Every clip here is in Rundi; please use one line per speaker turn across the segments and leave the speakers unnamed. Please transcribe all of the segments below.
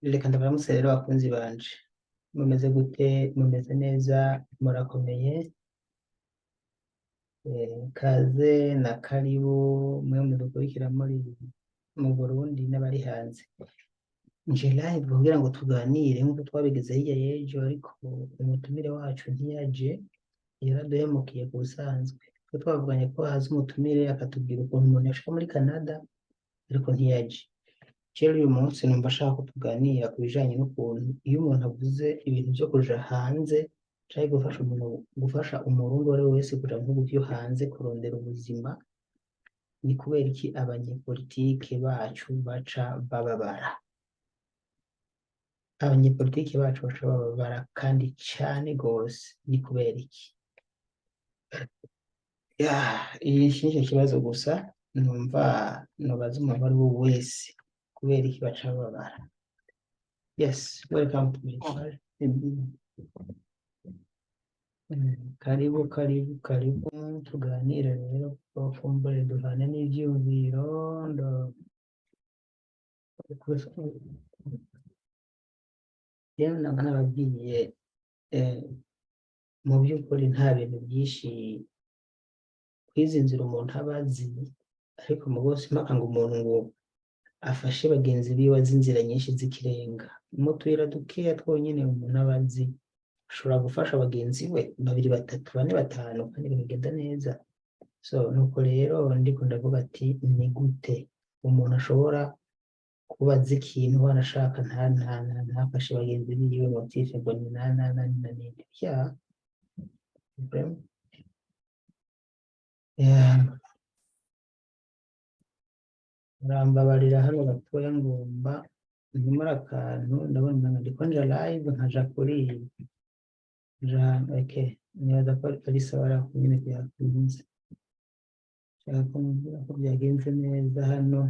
Reka ndabaramutse rero bakunzi banje, mumeze gute? Mumeze neza? Murakomeye? Kaze na karibu mwe mudukurikira muri mu Burundi n'abari hanze. Nje live kugira ngo tuganire nk'uko twabigeze hirya y'ejo, ariko umutumire wacu ntiyaje, yaraduhemukiye ku busanzwe. Twe twavuganye ko haza umutumire akatubwira ukuntu umuntu yashika muri Canada, ariko ntiyaje. Rero uyu munsi numva ashaka ko tuganira ku bijanye n'ukuntu iyo umuntu avuze ibintu vyo kuja hanze canke gufasha umurundi uwo ari we wese kuja mu bihugu vyo hanze kurondera ubuzima, ni kubera iki abanyepolitike bacu baca bababara? Abanyepolitike bacu baca bababara kandi cane gose, ni kubera iki? Iki nico kibazo gusa numva nobaza umuntu uwo ari we wese, kubera iki baca bababara? Yes, welcome to my channel. Karibu tuganire rero, kumbure duhane n'ivyiyumviro. Rero naba nababwiye, mu by'ukuri nta bintu byinshi kwizinzira umuntu aba azi, ariko mu bose mpaka ngo umuntu ngo afashe bagenzi biwe azi inzira nyinshi z'ikirenga. Mu tuyira dukeya twonyene umuntu aba azi ashobora gufasha bagenzi we 2, 3, 4, 5 kandi bikagenda neza. So nuko rero ndiko ndavuga ati ni gute umuntu ashobora kuba azi ikintu wanashaka ntafashe bagenzi biwe motife ngo ni nini murambabarira hano gatoya, ngomba nkimura akantu, ndabona ndiko nja live nkaja kuri nibaza ko ari sawa ariko nyene byakunze. Nshaka ko mubwira ko byagenze neza hano,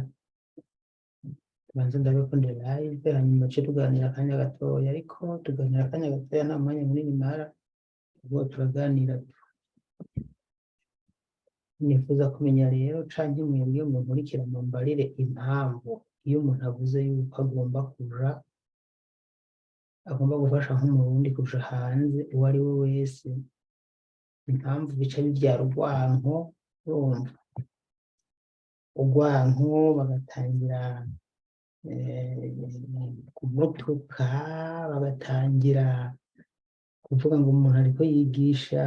banze ndabe ko ndi live, hanyuma ce tuganira akanya gatoya, ariko tuganira akanya gatoya nta mwanya munini mara, ubwo turaganira. Nifuza kumenya rero canke mwebwe munkurikira mumbarire impamvu iyo umuntu avuze yuko agomba gufasha nk'umurundi kuja hanze uwo ari we wese, impamvu bica bivyara urwanko. Urumva urwanko, bagatangira kumutuka, bagatangira kuvuga ngo umuntu ariko yigisha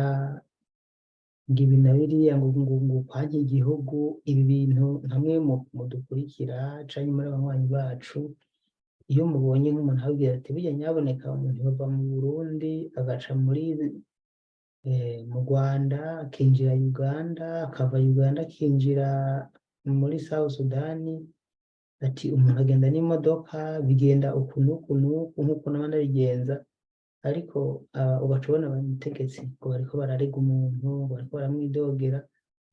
ngo ibi na biriya, ngo kwanka igihugu. Ibi bintu hamwe mudukurikira canke muri abanywanyi bacu, iyo mubonye nk'umuntu ababwira ati burya nyaboneka umuntu yova mu Burundi agaca mu Rwanda akinjira Uganda, akava Uganda akinjira muri South Sudani, ati umuntu agenda n'imodoka, bigenda uku n'uku n'uku nk'uko n'abandi abigenza. Ariko ugaca ubona abategetsi ngo bariko bararega umuntu, ngo bariko baramwidogera.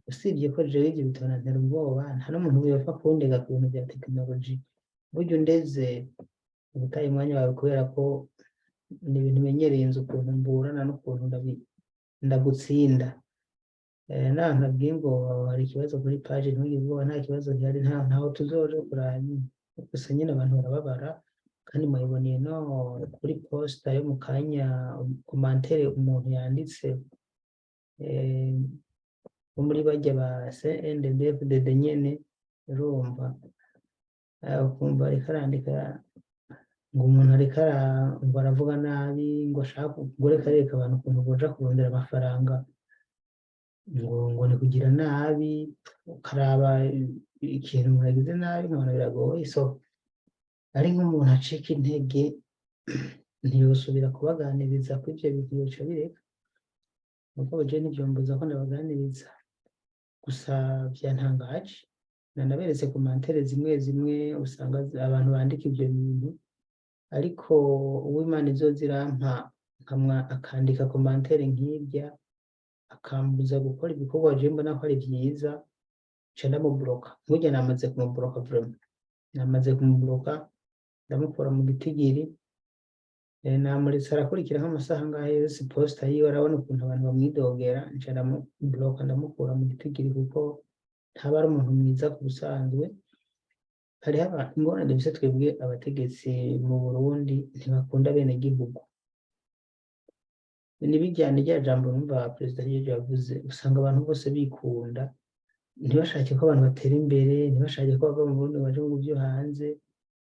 Usibye ko jewe ivyo bitonantera ubwoba, nta n'umuntu yopfa kundega ku bintu vya tekinoloji. Burya undeze ubutaye umwanya wawe, kubera ko ni ibintu menyereye, nzi ukuntu mburana n'ukuntu ndagutsinda. Naho nabwiye ngo hari ikibazo kuri page, ntugire ubwoba, nta kibazo gihari, ntaho tuzoja kuranya. Gusa nyine abantu barababara, kandi mwayiboneye no kuri posta yo mu kanya, komantere umuntu yanditse bo muri barya ba CNDD-FDD nyene. Urumva ukumva ariko arandika ngo umuntu ariko ngo aravuga nabi, ngo ashaka reka abantu ukuntu boja kurondera amafaranga, ngo ni kugira nabi. Ukaraba ikintu umuntu yagize nabi nkabona biragoye. So ari nk'umuntu acika intege, ntiyosubira kubaganiriza ko ivyo bintu yoca bireka. Nuko je ntivyombuza ko ndabaganiriza, gusa vyantangaje. Nanaberetse komantere zimwe usanga abantu bandika ivyo bintu, ariko uw'Imana izoza irampa akandika komantere nk'irya, akambuza gukora ibikorwa je mbona ko ari vyiza, nca ndamubloka. Burya namaze kumubloka, vraiment namaze kumubloka, ndamukura mu gitigiri. Namuretse arakurikira nk'amasaha ngahe yose posta yiwe, arabona ukuntu abantu bamwidogera, nca ndamubloka, ndamukura mu gitigiri, kuko ntaba ari umuntu mwiza ku busanzwe. hariho ingorane dufise twebwe abategetsi mu Burundi ntibakunda bene gihugu. Nibijyane rya jambo numva perezida Jeje yavuze, usanga abantu bose bikunda, ntibashake ko abantu batera imbere, ntibashake ko bava mu Burundi baje mu byo hanze,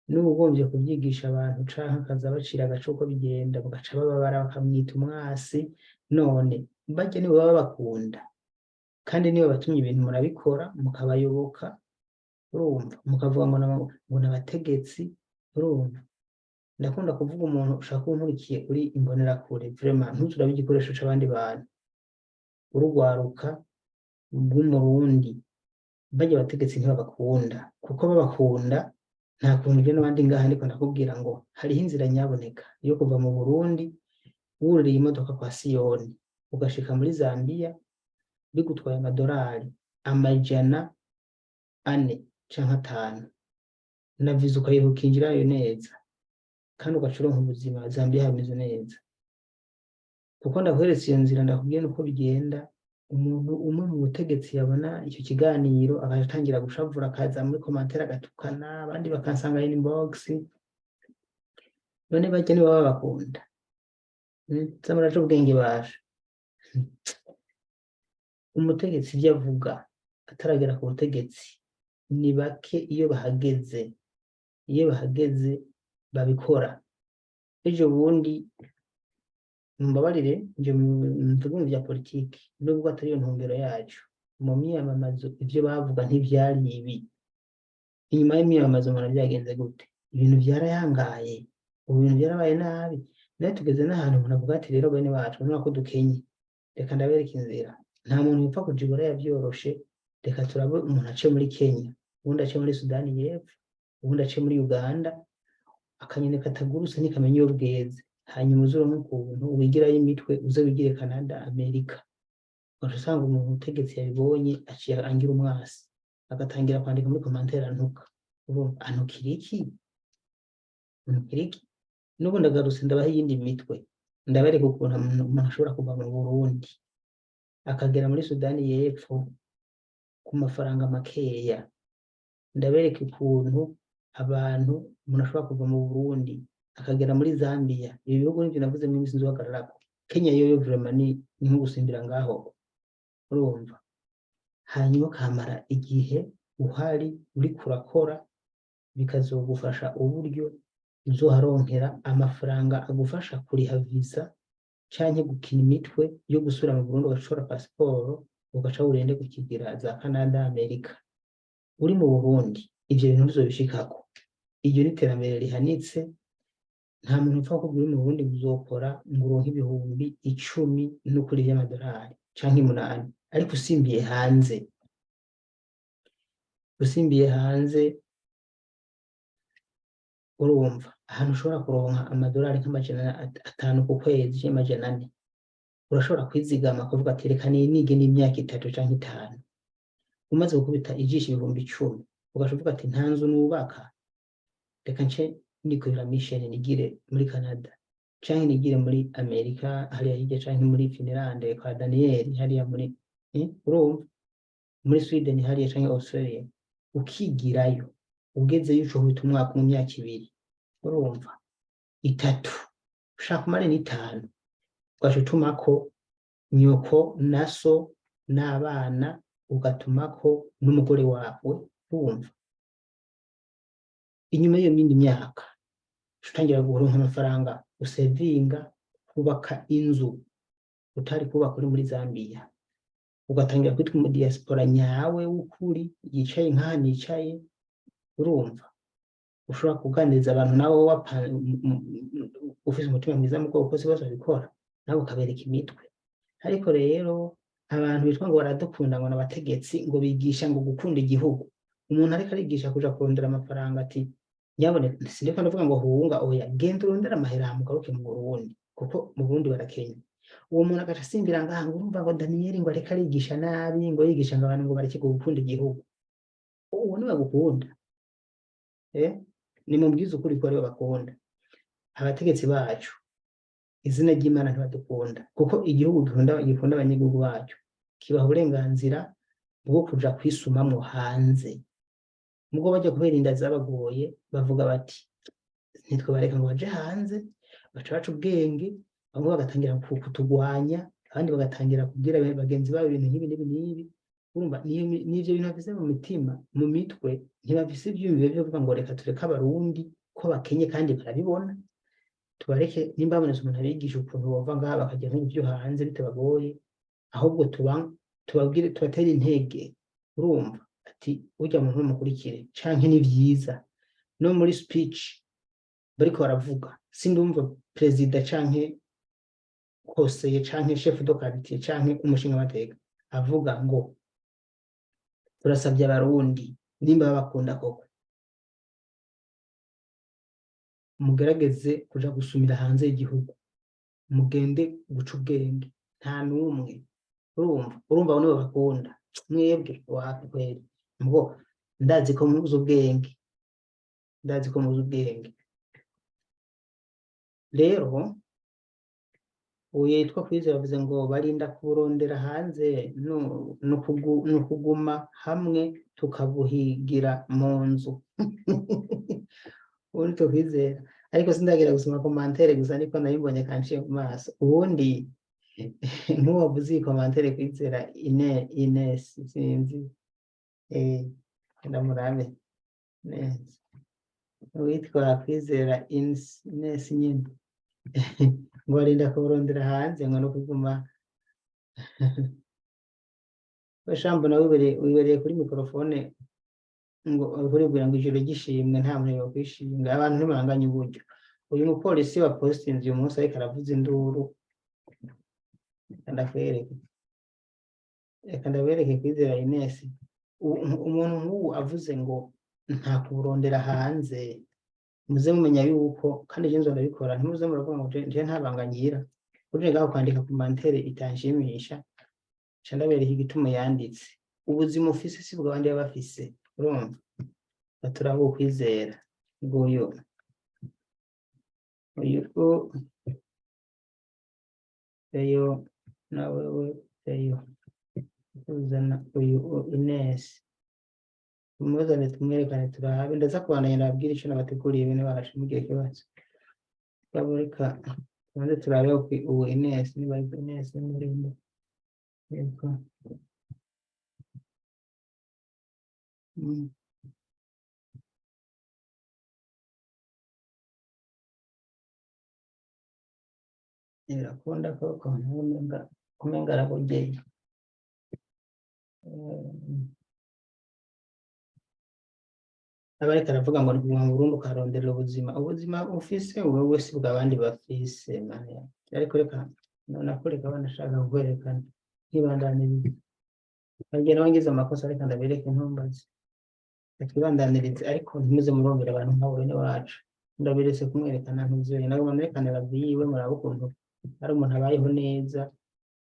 n'ubugombye kubyigisha abantu canke akaza bacira agace uko bigenda, bagaca bababara bakamwita umwasi. None barya nibo baba bakunda, kandi nibo batumye ibintu murabikora mukabayoboka, urumva, mukavuga ngo n'abategetsi, urumva. Ndakunda kuvuga umuntu ushaka kunkurikiye uri imbonerakure, vraiment ntuturabe igikoresho c'abandi bantu, urugwaruka bw'umurundi. Barya abategetsi ntibabakunda, kuko babakunda nta kuntu je n'abandi ngaha ndiko ndakubwira ngo hariho inzira nyaboneka yo kuva mu Burundi wuririye imodoka kwa Siyoni ugashika muri Zambia bigutwaye amadolari 400 canke 5 na visa ukayihukinjirayo neza, kandi ugacuronka ubuzima Zambia hameze neza. Kuko ndaguheretse iyo nzira, ndakubwiye nuko bigenda. Umuntu umwe mu butegetsi yabona icyo kiganiro agatangira gushavura, akaza muri commentaire agatukana, abandi bakansanga inbox. None barya nibo baba bakunda, zamuraje ubwenge baje. Umutegetsi ibyo avuga ataragera ku butegetsi ni bake, iyo bahageze babikora. Ejo bundi mbabarire nje mvuga mu bya politiki, nubwo atari yo ntumbero yacu, mu myamamazo ibyo bavuga ntivyari ibi. Inyuma y'imyamamazo mwana byagenze gute? Ibintu byarayangaye, ibintu byarabaye nabi. Rero tugeze n'ahantu umuntu avuga ati rero bene bacu nubwo ko dukenye, reka ndabereka inzira. Nta muntu upfa kujibura yavyoroshe. Reka turabe umuntu ace muri Kenya, ubundi ace muri Sudani y'Epfo, ubundi ace muri Uganda, akanyene katagurutse ntikamenya iyo bweze. Hanyuma uzuronka ukuntu wigirayo imitwe, uze wigire Canada, Amerika. Usanga umuntu utegetsi yabibonye aciye angira umwasi, agatangira kwandika muri commentaire antuka. Antukira iki? N'ubu ndagarutse ndabaha iyindi mitwe, ndabereka ukuntu umuntu ashobora kuva mu Burundi akagera muri Sudani y'Epfo ku mafaranga makeya. Ndabereka ukuntu umuntu ashobora kuva mu Burundi akagera muri Zambia. Ibi bihugu nivyo navuze mu minsi nzohagararako. Kenya yoyo vraiment ni nko gusimbira ngaho, urumva. Hanyuma kamara igihe uhari uri kurakora, bikazogufasha uburyo uzoharonkera amafaranga agufasha kuriha visa canke gukina imitwe yo gusura mu Burundi, ugashora pasiporo ugaca urende kukigira za Canada, Amerika. Uri mu Burundi ivyo bintu bizobishikako. Iryo ni iterambere rihanitse. Nta muntu upfa kubwira uri mu Burundi uzokora ngo uronke ibihumbi 10 n'ukuri vy'amadolari canke 8, ariko usimbiye hanze urumva ahantu ushobora kuronka amadolari nk'amajana 5 ku kwezi canke 400. Urashobora kwizigama kuvuga ati reka nige n'imyaka 3 canke 5. Umaze gukubita ijisho ibihumbi 10, ugashovuga ati nta nzu nubaka, reka nce nikorera mission nigire muri Canada canke nigire muri Amerika hariya hirya, canke muri Finland kwa Daniel hariya muri urumva, muri Sweden hariya canke Australia. Ukigirayo ugezeyo ushobora umwaka mu myaka 2, urumva 3, ushaka kumara n'5, ugashutumako nyoko naso n'abana, ugatumako n'umugore wawe, urumva. Inyuma y'iyo mindi myaka utangira guronka amafaranga usevinga, kubaka inzu utari kubaka uri muri Zambia, ugatangira kwitwa mu diaspora nyawe w'ukuri yicaye nkaha nicaye, urumva. Ushobora kuganiriza abantu nawe ufise umutima mwiza mu bwoko bose babikora, nawe ukabereka imitwe. Ariko rero abantu bitwa ngo baradukunda ngo n'abategetsi ngo bigisha ngo gukunda igihugu. Umuntu ariko arigisha kuja kurondera amafaranga ati nyabone sindiko ndavuga ngo hunga oya, genda urondera amahera mugaruke mu Burundi, kuko mu Burundi barakenya. Uwo muntu agaca asimbira ngaha ngo urumva ngo Daniel ngo areka arigisha nabi, ngo yigisha ngo abantu ngo bareke gukunda igihugu. Uwo niwe bagukunda? Ni mubwiza ukuri ko aribo bakunda. Abategetsi bacu izina ry'Imana ntibadukunda, kuko igihugu gikunda abanyagihugu bacu kibaha uburenganzira bwo kuja kwisumamwo hanze. mubwo bajya kubera inda zabagoye bavuga bati ntitwabareka ngo baje hanze baca baca ubwenge bamwe bagatangira kutugwanya abandi bagatangira kubwira bagenzi babo ibintu nk'ibi n'ibi n'ibi urumva n'ivyo bintu bafise mu mitima mu mitwe ntibafise ivyiyumviro vyo kuvuga ngo reka tureke abarundi ko bakenye kandi barabibona tubareke nimba babonetse umuntu abigisha ukuntu bova ngaha bakajya nk'ibyo vyo hanze bitabagoye ahubwo tubabwire tubatere intege urumva ati urya muntu mukurikire canke ni vyiza no muri speech bariko baravuga sindumva perezida canke koseye canke chef de quartier canke umushinga amateka avuga ngo turasabye abarundi nimba babakunda koko mugerageze kuja gusumira hanze y'igihugu mugende guca ubwenge nta n'umwe urumva nibo bakunda mwebwe wapi kweli ngo ndazi ko muzi ubwenge rero uyitwa Kwizera yavuze ngo barinda kurondera hanze no kuguma hamwe tukabuhigira mu nzu ubundi Kwizera ariko sindagira gusoma commentaire gusa niko nayimbonye kanciye ku maso ubundi nk'uwavuze iyi commentaire Kwizera Ines sinzi ndamurabe neza witwa Kwizera Ines nyine ngo barinda kurondera hanze ngo no kuguma bashambo nawe wibereye kuri mikrofone ngo uribwira ngo ijoro gishimwe nta muntu yo kwishinga abantu ntibanganye uburyo uyu mupolisi wa postinze uyu munsi ariko aravuza induru ndabereke Kwizera Ines umuntu nk'ubu avuze ngo nta kurondera hanze muze mumenya yuko kandi je nzondabikora ntimuze muravuga ngo je ntabanganyira uje ngaho kwandika ku mantere itanshimisha ca ndabereka igituma yanditse ubuzima ufise si bwa bandi bafise urumva baturabo Kwizera nguyu eyo nawe eyo uzana uyu Ines umuzane tumwerekane turahabe ndaza kubandanya nabwira ico nabateguriye bene bacu mugihe kibazo babureka nande turabe ubu Ines ni bari Ines n'urinde yego irakunda koko kumenga arabogeye abareka aravuga ngo ni mu Burundi ukarondera ubuzima ufise wewe si bw'abandi bafise mane ariko reka nakureka banashaka kwerekana nkibandaniriza bagenda bangiza amakosa reka ndabereke ntumbaze tukibandaniriza ariko ntimuze murongera abantu nk'abo bene wacu ndaberetse kumwerekana ntuzuye nagoma nerekanira biwe murabo ukuntu ari umuntu abayeho neza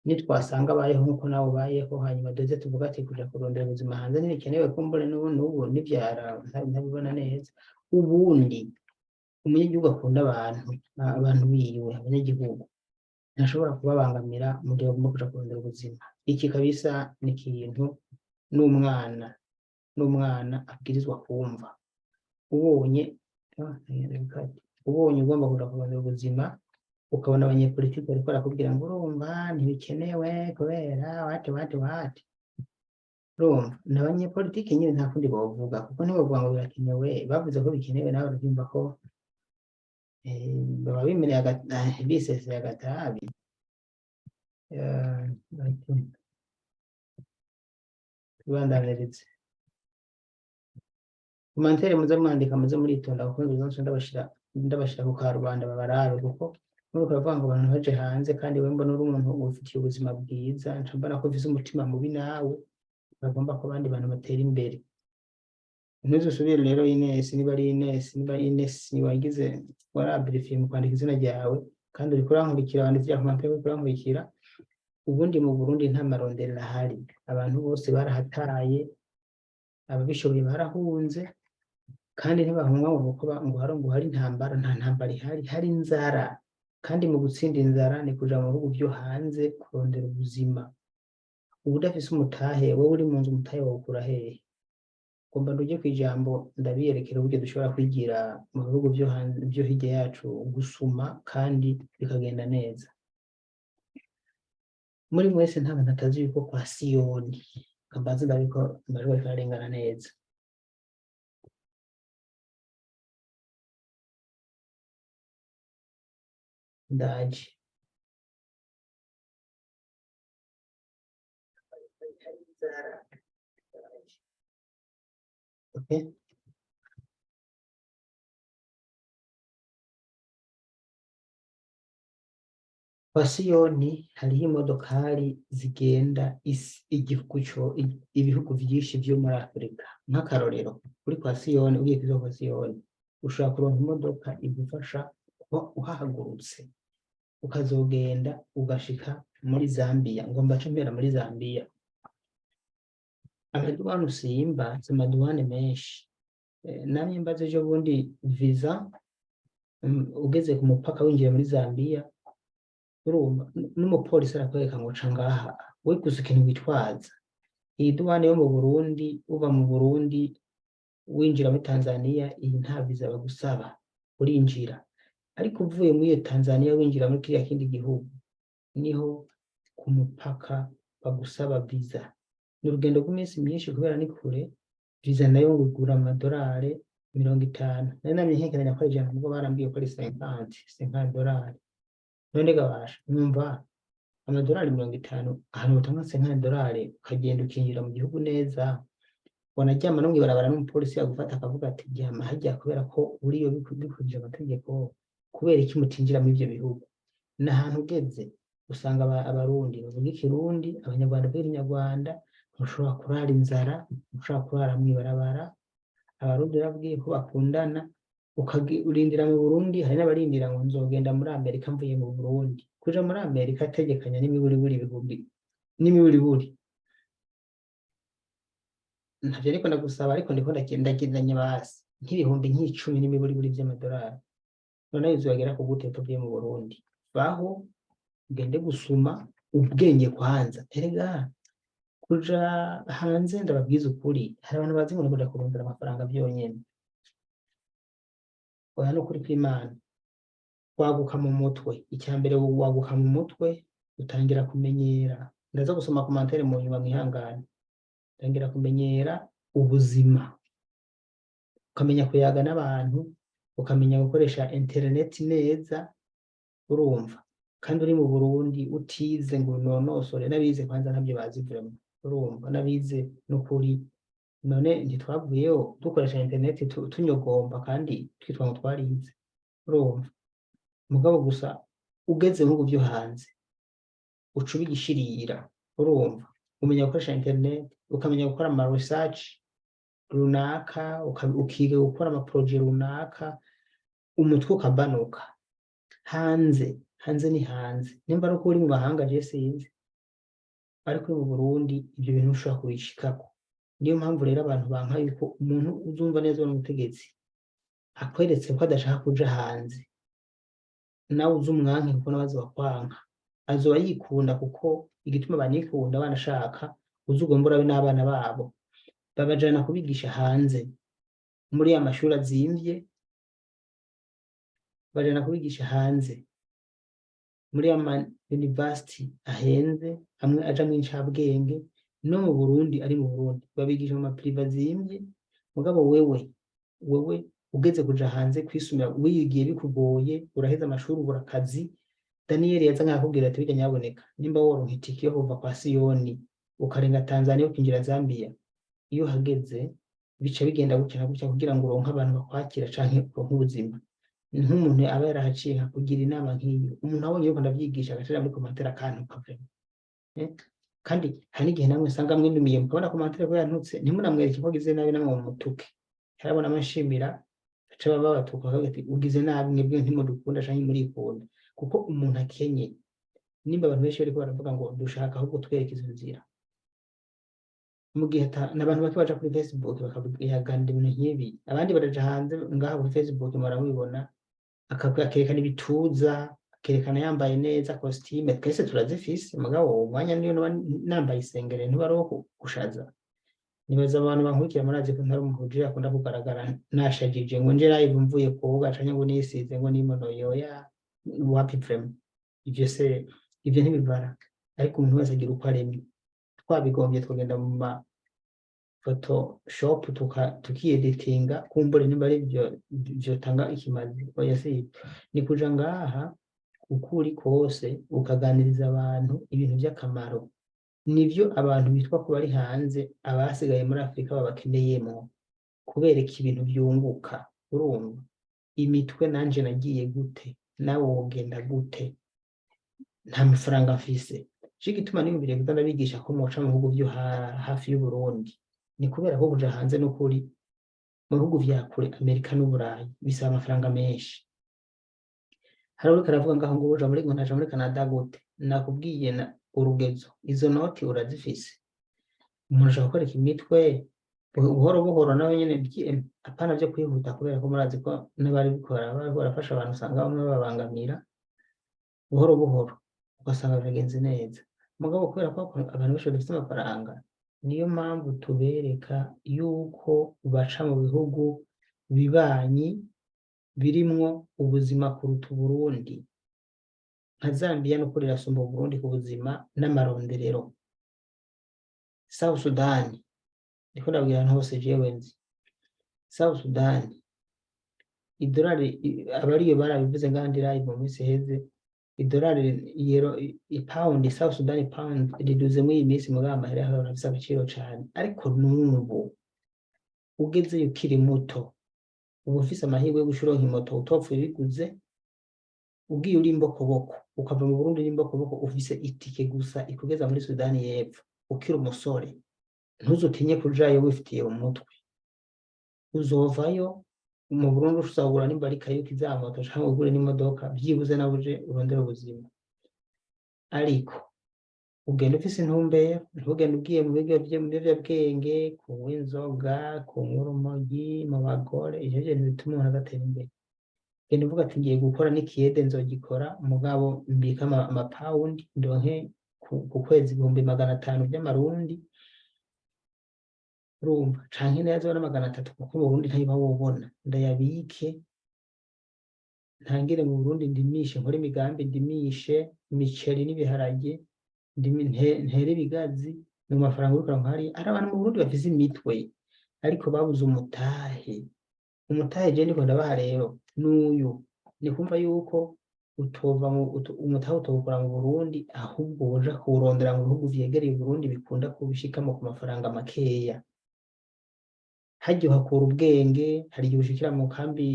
nitwasanga abayeho nk'uko nawe ubayeho hanyuma duze tuvuga ati kuja kurondera ubuzima hanze ntibikenewe kumbure n'ubu nivyara ntabibona neza ubundi umunyagihugu akunda abantu biwe abanyagihugu ntashobora kubabangamira mu gihe bagomba kuja kurondera ubuzima iki kabisa ni ikintu n'umwana abwirizwa kumva ubonye ugomba kuja kurondera ubuzima ukabona abanyepolitiki bariko barakubwira ngo urumva ntibikenewe kubera wati urumva n'abanyepolitiki nyine nta kundi bavuga kuko ntibavuga ngo birakenewe bavuze ko bikenewe nawe urabyumva ko baba bimereye biseseye agatabi tubandanirize komantere muze mwandika muze muritonda kuko bizonse ndabashira ku karubanda babarabe kuko nuko bavuga ngo abantu baje hanze kandi we mbona uri umuntu ufitiye ubuzima bwiza ncambana ko ufise umutima mubi nawe bagomba ko abandi bantu batera imbere ntuzusubire rero Ines niba wagize warabriefing mu kwandika izina ryawe kandi uri kurankurikira wanditse ya komantere uri kurankurikira ubundi mu Burundi nta maronderera ahari abantu bose barahataye ababishoboye barahunze kandi ntibahunga ngo hari intambara nta ntambara ihari hari inzara kandi mu gutsinda inzara ni kuja mu bihugu byo hanze kurondera ubuzima udafise umutahe wowe uri mu nzu umutahe wawukura hehe ngomba ndujye ku ijambo ndabiyerekera uburyo dushobora kwigira mu bihugu byo hirya yacu gusuma kandi bikagenda neza. Muri mwese nta muntu atazi yuko kwa Siyoni, kambaza ndabiko amajwi ariko ararengana neza. Ndaje okay. Kwa Siyoni hariho imodokari zigenda ibihugu byinshi byo muri Afurika. Nk'akarorero kuri kwa Siyoni, ugiye kuza kwa Siyoni ushobora kuronka imodoka igufasha kuba uhahagurutse ukazogenda ugashika muri Zambia. Ngomba mpera muri Zambia. Amaduwane usimba si amaduwane menshi. Namwe mbaze ejo bundi visa ugeze ku mupaka winjiye muri Zambia, urumva n'umupolisi arakwereka ngo ca ngaha, we gusa ikintu witwaza iyi duwane yo mu Burundi, uva mu Burundi winjira muri Tanzania, iyi nta visa bagusaba, urinjira. Ariko uvuye muri iyo Tanzania winjira muri kiriya kindi gihugu, niho ku mupaka bagusaba visa. Ni urugendo rw'iminsi myinshi kubera ni kure. Visa nayo ngo igura $50. Nari namye ntekeranya ko ari ijana, nubwo barambwiye ko ari $50. None gabasha numva $50 ahantu utanga $50 ukagenda ukinjira mu gihugu neza. Wanaryama no mwibarabara n'umupolisi yagufata akavuga ati ryama hajya, kubera ko uriyo bikurikije amategeko, kubera iki mutinjira muri ibyo bihugu. N'ahantu ugeze usanga abarundi bavuga ikirundi, abanyarwanda bavuga inyarwanda, mushobora kurara inzara, mushobora kurara mwibarabara. Abarundi babwiye ko bakundana, urindira mu Burundi. Hari n'abarindira ngo nzogenda muri Amerika mvuye mu Burundi. Kuja muri Amerika ategekanya n'imiburiburi n'imiburiburi. Ntavyo ariko ndagusaba, ariko ndiko ndagendanye basi nk'ibihumbi nk'icumi n'imiburiburi $10. None bizogera ku gute tuvuye mu Burundi? Baho ugende gusuma ubwenge kwanza. Erega kuja hanze ndababwiza ukuri, hari abantu bazi ngo kuja kurondera amafaranga byonyene. Oya no kuri kw'Imana waguka mu mutwe. Icyambere waguka mu mutwe, utangira kumenyera. Ndaza gusoma commentaire mu nyuma mwihangane. Utangira kumenyera ubuzima, ukamenya kuyaga n'abantu, ukamenya gukoresha internet neza, urumva. Kandi uri mu Burundi utize ngo nonosore, nabize kwanza ntabyo bazi vraiment, urumva. Nabize n'ukuri, none ntitwavuyeyo dukoresha internet tunyogomba kandi twitwa ngo twarize, urumva. Mugabo gusa ugeze mu bihugu byo hanze uca ubigishirira, urumva. Umenya gukoresha internet, ukamenya gukora ama research runaka, ukiga gukora ama projet runaka, umutwe ukabanuka. Hanze ni hanze. Nimba ari uko uri mu bahanga je sinzi, ariko mu Burundi ibyo bintu ushobora kubishikako. Niyo mpamvu rero abantu banka yuko umuntu uzumva neza n'umutegetsi akweretse ko adashaka kuja hanze, nawe uzumwanke kuko nabazi bakwanka. Azoba yikunda, kuko igituma banikunda banashaka uzugombora n'abana babo babajana kubigisha hanze muri amashuri azimvye, bajana kubigisha hanze muri ama university ahenze, amwe aja mu incabwenge. No mu Burundi, ari mu Burundi babigisha mu mapriva azimvye. Mugabo wewe ugeze kuja hanze kwisumira, wiyigiye bikugoye, uraheza amashuri ubura akazi. Daniel yaza nkakubwira ati bijya nyaboneka, nimba woronka itike yo kuva kwa Siyoni ukarenga Tanzania ukinjira Zambia, iyo hageze bica bigenda gukina gutya kugira ngo uronke abantu bakwakira canke uronke ubuzima. Nk'umuntu aba yarahaciye kugira inama nk'iyo, umuntu abonye yuko ndavyigisha agashira muri commentaire akantu kavemo. Kandi hari igihe namwe usanga mwinumiye mukabona commentaire ko yantutse, ntimunamwereke ko agize nabi namwe mu mutuke. Harabona amashimira aca baba batuka ati ugize nabi, mwebwe ntimudukunda canke murikunda. Kuko umuntu akenye, nimba abantu benshi bariko baravuga ngo dushaka ahubwo twerekeza inzira, mu gihe n'abantu bake baja kuri Facebook bakayaganira ibintu nk'ibi. Abandi baraja hanze ngaha kuri Facebook muramubibona, akerekana ibituza, akerekana yambaye neza costume, twese turazifise. Mugabo umwanya niyo nambaye isengere ntubaroho gushaza. nibaza abantu bankurikira murazi ko ntari umuhujiri akunda kugaragara nashajije ngo nje live mvuye koga canke ngo nisize ngo nimono yoya wapi frame ivyo se ivyo ntibivara ariko umuntu wese agira uko aremye twabigombye twagenda mu ma photoshop tukieditinga kumbure nimba ari byo tanga ikimazi oya si ni kuja ngaha ukuri kose ukaganiriza abantu ibintu by'akamaro nivyo abantu bitwa ko bari hanze abasigaye muri Afrika babakeneyemo kubereka ibintu byunguka urumva imitwe nanje nagiye gute nawe wogenda gute nta mafaranga mfise gituma niyumviriye kuko ndabigisha ko muca mu bihugu byo hafi y'u Burundi ni kubera ko kuja hanze n'ukuri mu bihugu vya kure Amerika n'Uburayi bisaba amafaranga menshi hari uriko aravuga ngaho ngo uja muri naja muri Canada gute nakubwiye na urugezo izo noti urazifise umuntu ashaka gukora imitwe buhoro buhoro nawe nyene apana byo kwihuta kubera ko murazi ko n'abari bikora barafasha abantu usanga bamwe babangamira buhoro buhoro ugasanga biragenze neza mugabo kubera ko abantu benshi bafite amafaranga niyo mpamvu tubereka yuko baca mu bihugu bibanyi birimwo ubuzima kuruta Burundi nka Zambia no kurira sumba Burundi ku buzima n'amaronderero South Sudan niko ndabwira ahantu hose jewe nzi South Sudan idolari abariyo barabivuze ngandi live mu minsi heze idolari yero pound South Sudan pound riduze mu iyi minsi muri amahera yaho rafisa agaciro cyane ariko n'ubu ugeze ukiri muto ubu ufise amahirwe yo gushira nk'imoto utopfu biguze ugiye uri imbokoboko ukava mu Burundi n'imbokoboko ufise itike gusa ikugeza muri Sudani y'Epfo ukiri umusore ntuzutinye kujayo wifitiye mu mutwe uzovayo mu Burundi usagura n'imbarika yuko izamoto cyangwa ugure n'imodoka byibuze nabuje urondera ubuzima ariko ugenda ufise intumbero ntugende ugiye mu bigo by'abwenge kunywa inzoga kunywa urumogi mu bagore ivyo bintu bituma umuntu agatera imbere genda uvuga ati ngiye gukora n'ikiyede nzogikora mugabo mbika amapawundi ndonke ku kwezi 500 by'amarundi urumva canke neza na 300 kuko mu Burundi ntayiba wobona ndayabike ntangire mu Burundi ndimishe nkore imigambi ndimishe imiceri n'ibiharage ntere ibigazi mu mafaranga urukora nkari ari abantu mu Burundi bafise imitwe ariko babuze umutahe je ndiko ndabaha rero n'uyu ni kumva yuko utova mu umutahe utokora mu Burundi ahubwo uja kurondera mu bihugu vyegereye Burundi bikunda kubishikamo ku mafaranga makeya hajyo hakura ubwenge hari igihe ushikira mu kambi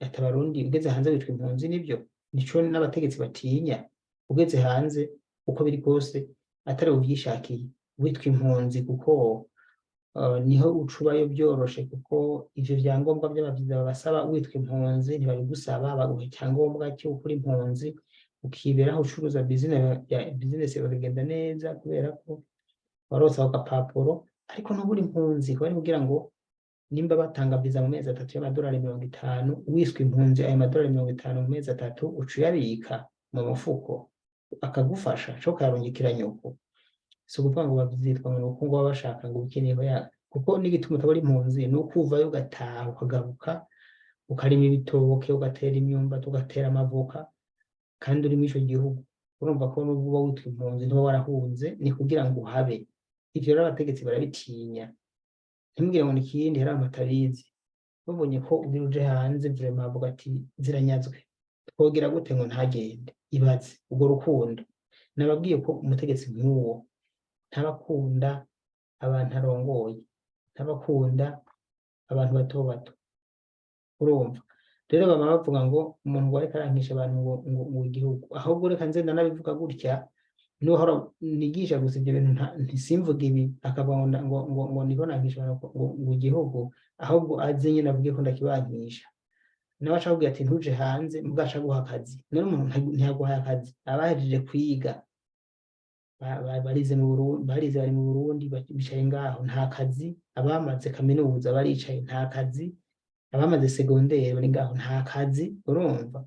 atabarundi ugeze hanze witwa impunzi nibyo nico n'abategetsi batinya ugeze hanze uko biri kose atari uvyishakiye witwa impunzi kuko niho ucubayo byoroshe kuko ivyo vyangombwa by'abavyiza babasaba witwa impunzi ntibabigusaba baguha icyangombwa cyo kuri impunzi ukiberaho ucuruza business bakagenda neza kubera ko warose agapapuro ariko ntuburi impunzi bari kugira ngo nimba batanga visa mu mezi 3 y'amadolari 50 wiswe impunzi ayo madolari 50 mu mezi 3 ucuyabika mu mufuko akagufasha cyo karungikira nyoko so kuvuga ngo bavyitwa ngo uko ngo bashaka ngo ukeneye ya kuko n'igituma utabari impunzi no kuvayo ugataha ukagaruka ukarima ibitoke ugatera imyumba tugatera amavoka kandi uri mwisho gihugu urumva ko n'ubu witwa impunzi nto warahunze ni kugira ngo habe ivyo rero abategetsi barabitinya ntimugire ngo nikindi hari amatabizi babonye ko ubiruje hanze vraiment avuga ati ziranyazwe twogira gute ngo ntagende ibaze ubwo rukundo nababwiye ko umutegetsi nk'uwo ntabakunda abantu arongoye ntabakunda abantu bato bato urumva rero baba bavuga ngo umuntu wari karankisha abantu ngo igihugu ahubwo reka nze ndanabivuga gutya nuhora nigisha gusa ibyo bintu ntisimvuga ibi akabonda ngo niko nankisha ngo igihugu ahubwo aze nyine avuge ko ndakibankisha nabacha kugira ati ntuje hanze mubasha guha akazi none umuntu ntiyaguha akazi abahejeje kwiga barize mu Burundi bari mu Burundi bicaye ngaho nta kazi abamaze kaminuza baricaye nta kazi abamaze secondaire bari ngaho nta kazi urumva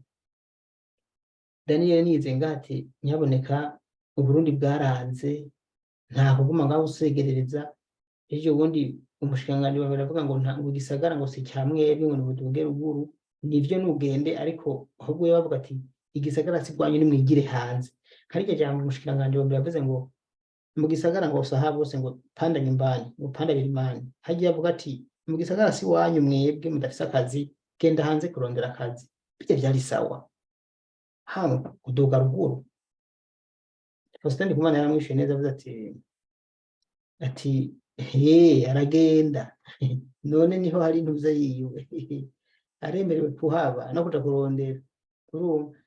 Daniel nize ngati nyaboneka u Burundi bwaranze nta kuguma ngaho usegerereza ejo bundi umushikiranganji wa mbere avuga ngo ngo igisagara ngo si cya mwebwe ngo nimuduge ruguru, nivyo nugende, ariko ahubwo we bavuga ati igisagara si rwanyu nimwigire hanze. Karya jambo umushikiranganji wa mbere yavuze ngo mu gisagara ngo saha bose ngo panda nyumbani ngo panda birimani, hagiye avuga ati mu gisagara si wanyu mwebwe mudafise akazi, genda hanze kurondera akazi. Bijya byari sawa, hano kuduga ruguru. Faustin Ndikumana yaramwishuye neza avuze ati aragenda none niho hari intuza yiwe aremerewe kuhaba no kuja kurondera urumva.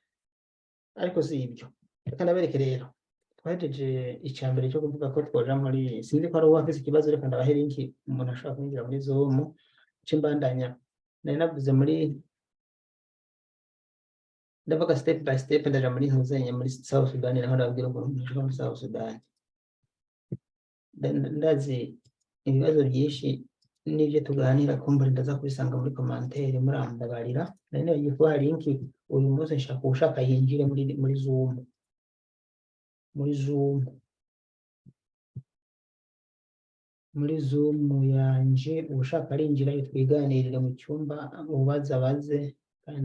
Ariko si ibyo, reka ndabereke rero twahejeje icambere cyo kuvuga ko twoja muri, sinzi ko ari uwafise ikibazo, reka ndabahe link umuntu ashobora kwinjira muri Zoom cimbandanya. Nari navuze muri ndavuga step by step, ndaja muri ntuzenya muri South Sudan, naho ndabwira ukuntu umuntu muri South Sudan. Ndazi ibibazo byinshi n'ibyo tuganira kumva ndaza kubisanga muri commentaire murambabarira. Nari nagiye kubaha link uyu munsi, nshaka ushaka yinjire muri Zoom, muri Zoom yanje. Ushaka arinjira twiganirire mu cyumba, ubaza baze kandi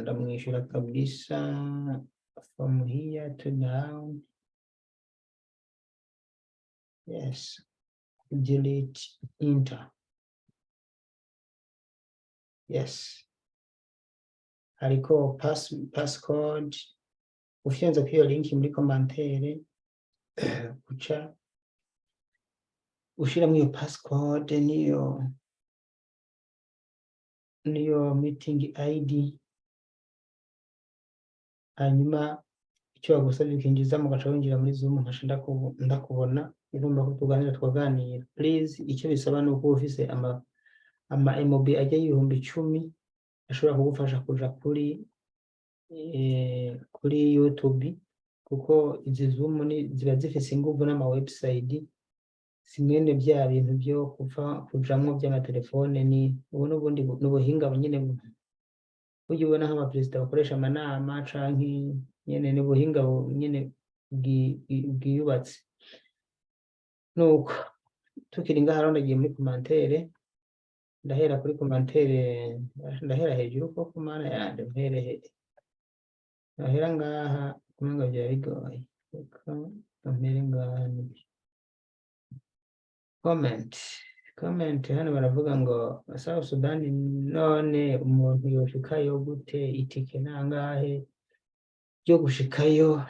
ndamwishyura kabisa from here to now. Yes, delete enter. Yes, ariko passcode ufyenza kwiyo link muri commentaire uca ushiramo iyo passcode niyo meeting ID, hanyuma icyo bagusabye ukinjiza mu gace winjira muri Zoom nkasha ndakubona igomba kutuganira twaganira. Please icyo bisaba ni uko ufise ama MB ajya 10,000 ashobora kugufasha kuja kuri YouTube, kuko izi Zoom ziba zifise inguvu n'ama website simwene bya bintu byo kujamwo by'amatelefone. Ni ubundi n'ubuhinga nyine ujye ubona nk'ama president bakoresha amanama canke nyene n'ubuhinga nyene bwiyubatse. Nuko tukiri ngaho ndagiye muri commentaire, ndahera kuri commentaire, ndahera hejuru ko kumana yande mpereye, ndahera ngaha kumanga bya bigoye, reka mpere ngaha ni comment hano baravuga ngo South Sudan none umuntu yoshikayo gute, itike nangahe byo gushikayo,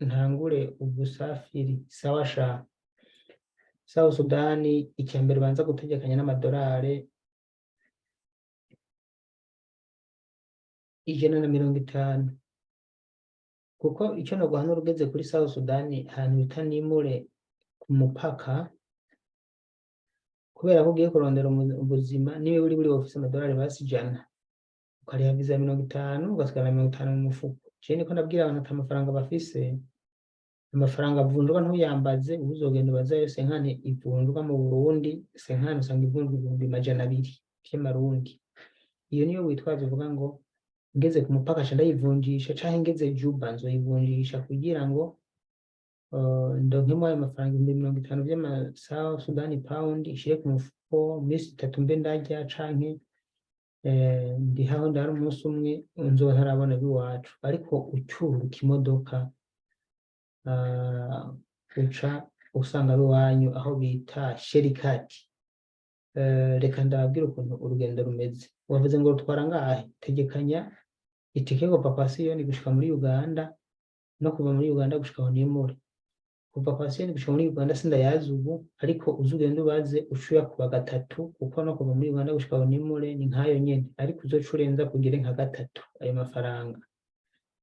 ntangure ubusafiri sawa sha. South Sudan icyambere banza gutegekanya n'amadolari 150, kuko icyo no guhana urugeze kuri South Sudan ahantu bita Nimure ku mupaka, kubera ko ugiye kurondera ubuzima niwe buri ofisi amadolari basi ijana, ukariha visa 50 ugasigara 50 mu mufuko. Je niko ndabwira abantu ati amafaranga bafise, amafaranga avunjwa ntuyambaze, uzogenda ubaza yose nkane ivunjwa mu Burundi senkane usanga ivunjwa 200 by'amarundi. Iyo niyo witwaje uvuga ngo ngeze ku mupaka cha ndayivunjisha, canke ngeze Juba nzoyivunjisha kugira ngo ndonkemo ayo mafaranga 50 by'ama South Sudan pound ishire ku mufuko misi 3 mbe ndarya, canke ndihaho ndari umunsi umwe nzoba ntarabona biwacu. Ariko ucyura ikimodoka uca usanga biwanyu aho bita Sherikati. Reka ndababwira ukuntu urugendo rumeze. Wavuze ngo rutwara ngahe? Tegekanya itike ngo Papasiyoni gushika muri Uganda no kuva muri Uganda gushika Nimure. Kuva Papasiyoni gushika muri Uganda sindayazi ubu, ariko uzugenda ubaze ucuya kuba 3, kuko no kuva muri Uganda gushika Nimure ni nkayo nyene, ariko uzocurenza kugire nka 3 ayo mafaranga.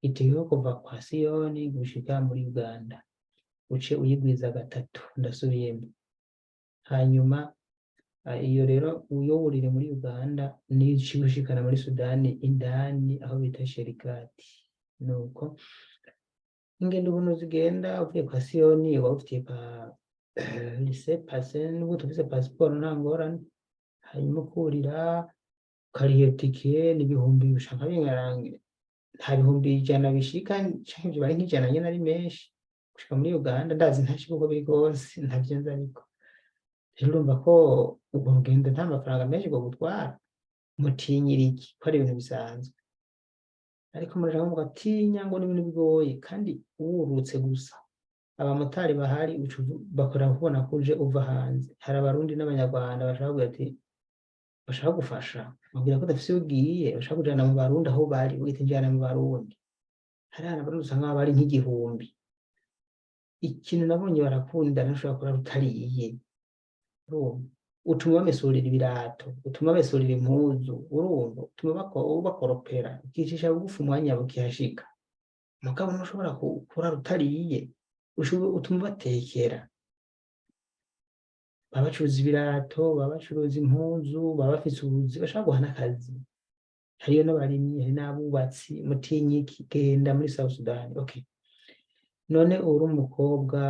Itike yo kuva Papasiyoni gushika muri Uganda uce uyigwiza 3, ndasubiyemo. Hanyuma iyo rero uyoburire muri Uganda ni gushikana muri Sudani indani aho bita Sherikati. Nuko ingendo ubuno zigenda uvuye kwa Siyoni uba ufitiye pa lycée passé n'ubu tufise passport nta ngorane. Hanyuma kurira kariyo tike n'ibihumbi bishaka bingarange nta bihumbi ijana bishika canke ivyo bari nk'ijana nyene ari menshi gushika muri Uganda ndazi ntashika uko biri kose ntavyo nzi ariko rero urumva ko urwo rugendo nta mafaranga menshi rwo gutwara mutinyira iki ko ari ibintu bisanzwe ariko muraja mugatinya ngo n'ibintu bigoye kandi wurutse gusa abamotari bahari bakora kubona ko uje uva hanze hari abarundi n'abanyarwanda bashaka kugira ati bashaka gufasha mubwira ko udafise iyo ugiye bashaka kujana mu barundi aho bari uhita njana mu barundi hari ahantu abarundi usanga bari nk'igihumbi ikintu nabonye barakunda ntushobora kurara utariye urumva utuma bamesurira ibirato utuma bamesurira impuzu urumva utuma bakoropera ukicisha bugufi umwanya bukihashika mugabo ntushobora kurara utariye utuma batekera baba bacuruza ibirato baba bacuruza impuzu baba bafise ubuzi bashaka guha n'akazi hariyo n'abarimyi hari n'abubatsi mutinyiki genda muri South Sudan okay none uri umukobwa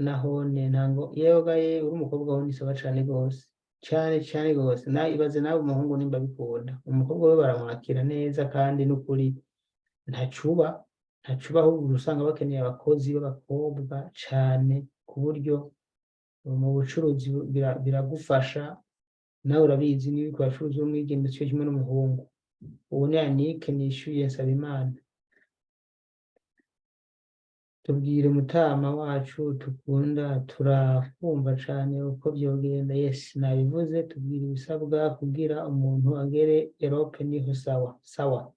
nahone ntango yewe uri umukobwa wo nisaba cane gose cane gose nawe ibaze nawe umuhungu nimba bikunda umukobwa we baramwakira neza kandi n'ukuri ntacuba ahubwo usanga bakeneye abakozi b'abakobwa cane ku buryo mu bucuruzi biragufasha nawe urabizi niba uriko uracuruza umwigeme cyo kimwe n'umuhungu ubu ni Yannick nishuye Nsabimana tubwire mutama wacu tukunda turakumva cane uko vyogenda yes nabivuze tubwire ibisabwa kugira umuntu agere Europe niho sawa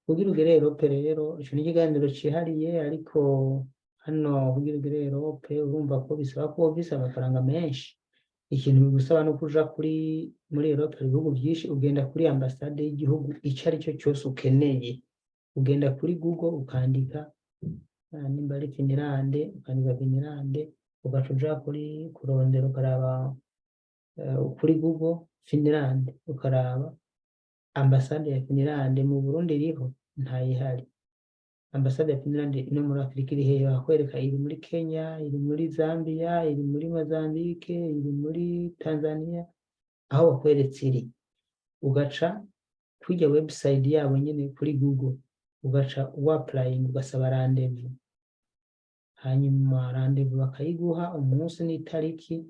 kugira ugere Europe rero ico ni ikiganiro cihariye ariko hano kugira ugere Europe urumva ko bisaba ko ufise amafaranga menshi ikintu bigusaba no kuja muri Europe ibihugu vyinshi ugenda kuri ambasade y'igihugu ico ari cyo cyose ukeneye ugenda kuri Google ukandika nimba ari Finlande ukandika Finlande ugaca uja kuri kurondera ukaraba kuri Google Finlande ukaraba ambasade ya Finlande mu Burundi iriho ntayihari ambasade ya Finlande ino muri Afurika iri hehe bakwereka iri muri Kenya iri muri Zambia iri muri Mozambique iri muri Tanzania aho bakweretse iri ugaca kwijya website yabo nyene kuri Google ugaca applying ugasaba rendezvous hanyuma rendezvous bakayiguha umunsi n'itariki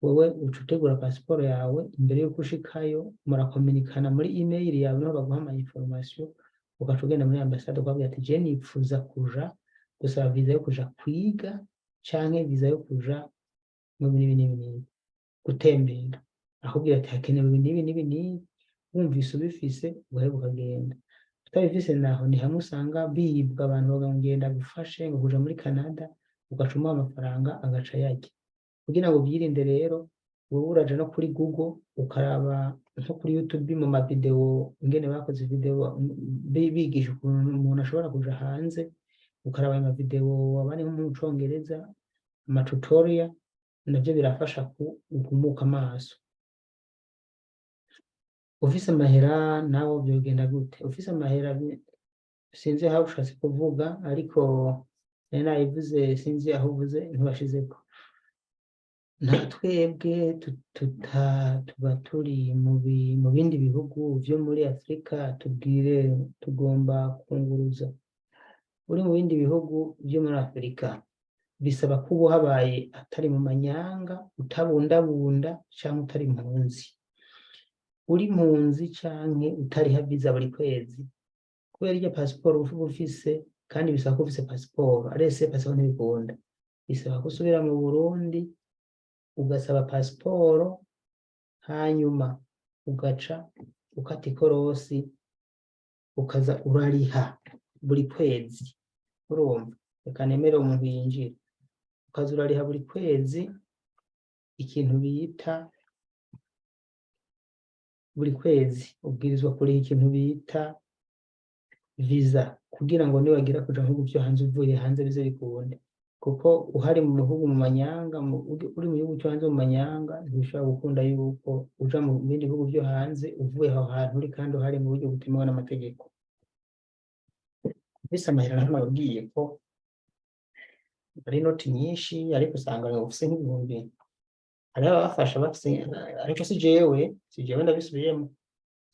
wowe ucutegura passport yawe imbere yuko ushikayo murakominikana muri email yawe no baguha ama information ugaca ugenda muri ambasade ukabwira ati je nipfuza kuja gusaba visa yo kuja kwiga canke visa yo kuja mu bintu gutembera ahubwira ati hakenewe ibintu wumvise ubifise uhebe ukagenda utabifise naho ni hamwe usanga bibwa abantu bagenda gufashe ngo kuja muri Canada ugacuma amafaranga agaca yarya kugira ngo byirinde rero wowe uraje no kuri Google ukaraba nko kuri YouTube mu mavideo ingene bakoze video bigisha ukuntu umuntu ashobora kuja hanze ukaraba ama video abandi nko mu Congereza ama tutorial navyo birafasha kugumuka amaso ufise amahera nawo byogenda gute ufise amahera sinzi aho ushatse kuvuga ariko nayivuze sinzi aho uvuze ntibashizeko nta twebwe tuba turi mu bindi bihugu vyo muri Afurika tubwire tugomba kunguruza uri mu bindi bihugu vyo muri Afurika bisaba ko uba habaye atari mu manyanga utabundabunda canke utari impunzi uri impunzi canke utariha visa buri kwezi kubera iryo passport uba ufise kandi bisaba ko ufise passport arese passport ntibikunda bisaba ko usubira mu Burundi ugasaba pasiporo hanyuma ugaca ukata ikorosi ukaza urariha buri kwezi urumva reka nemere umuntu yinjira ukaza urariha buri kwezi ikintu bita buri kwezi ubwirizwa kuriha ikintu bita visa kugira ngo niwagira kuja mu bihugu vyo hanze uvuye hanze bize bikunde kuko uhari mu bihugu mu manyanga uri mu gihugu cyo hanze mu manyanga ntibishobora gukunda yuko uja mu bindi bihugu vyo hanze uvuye aho hantu uri kandi uhari mu buryo butemewe n'amategeko bisa amahera nababwiye ko ari inoti nyinshi ariko usanga ufise nk'ibihumbi hari abafasha bafise ariko si jewe ndabisubiyemo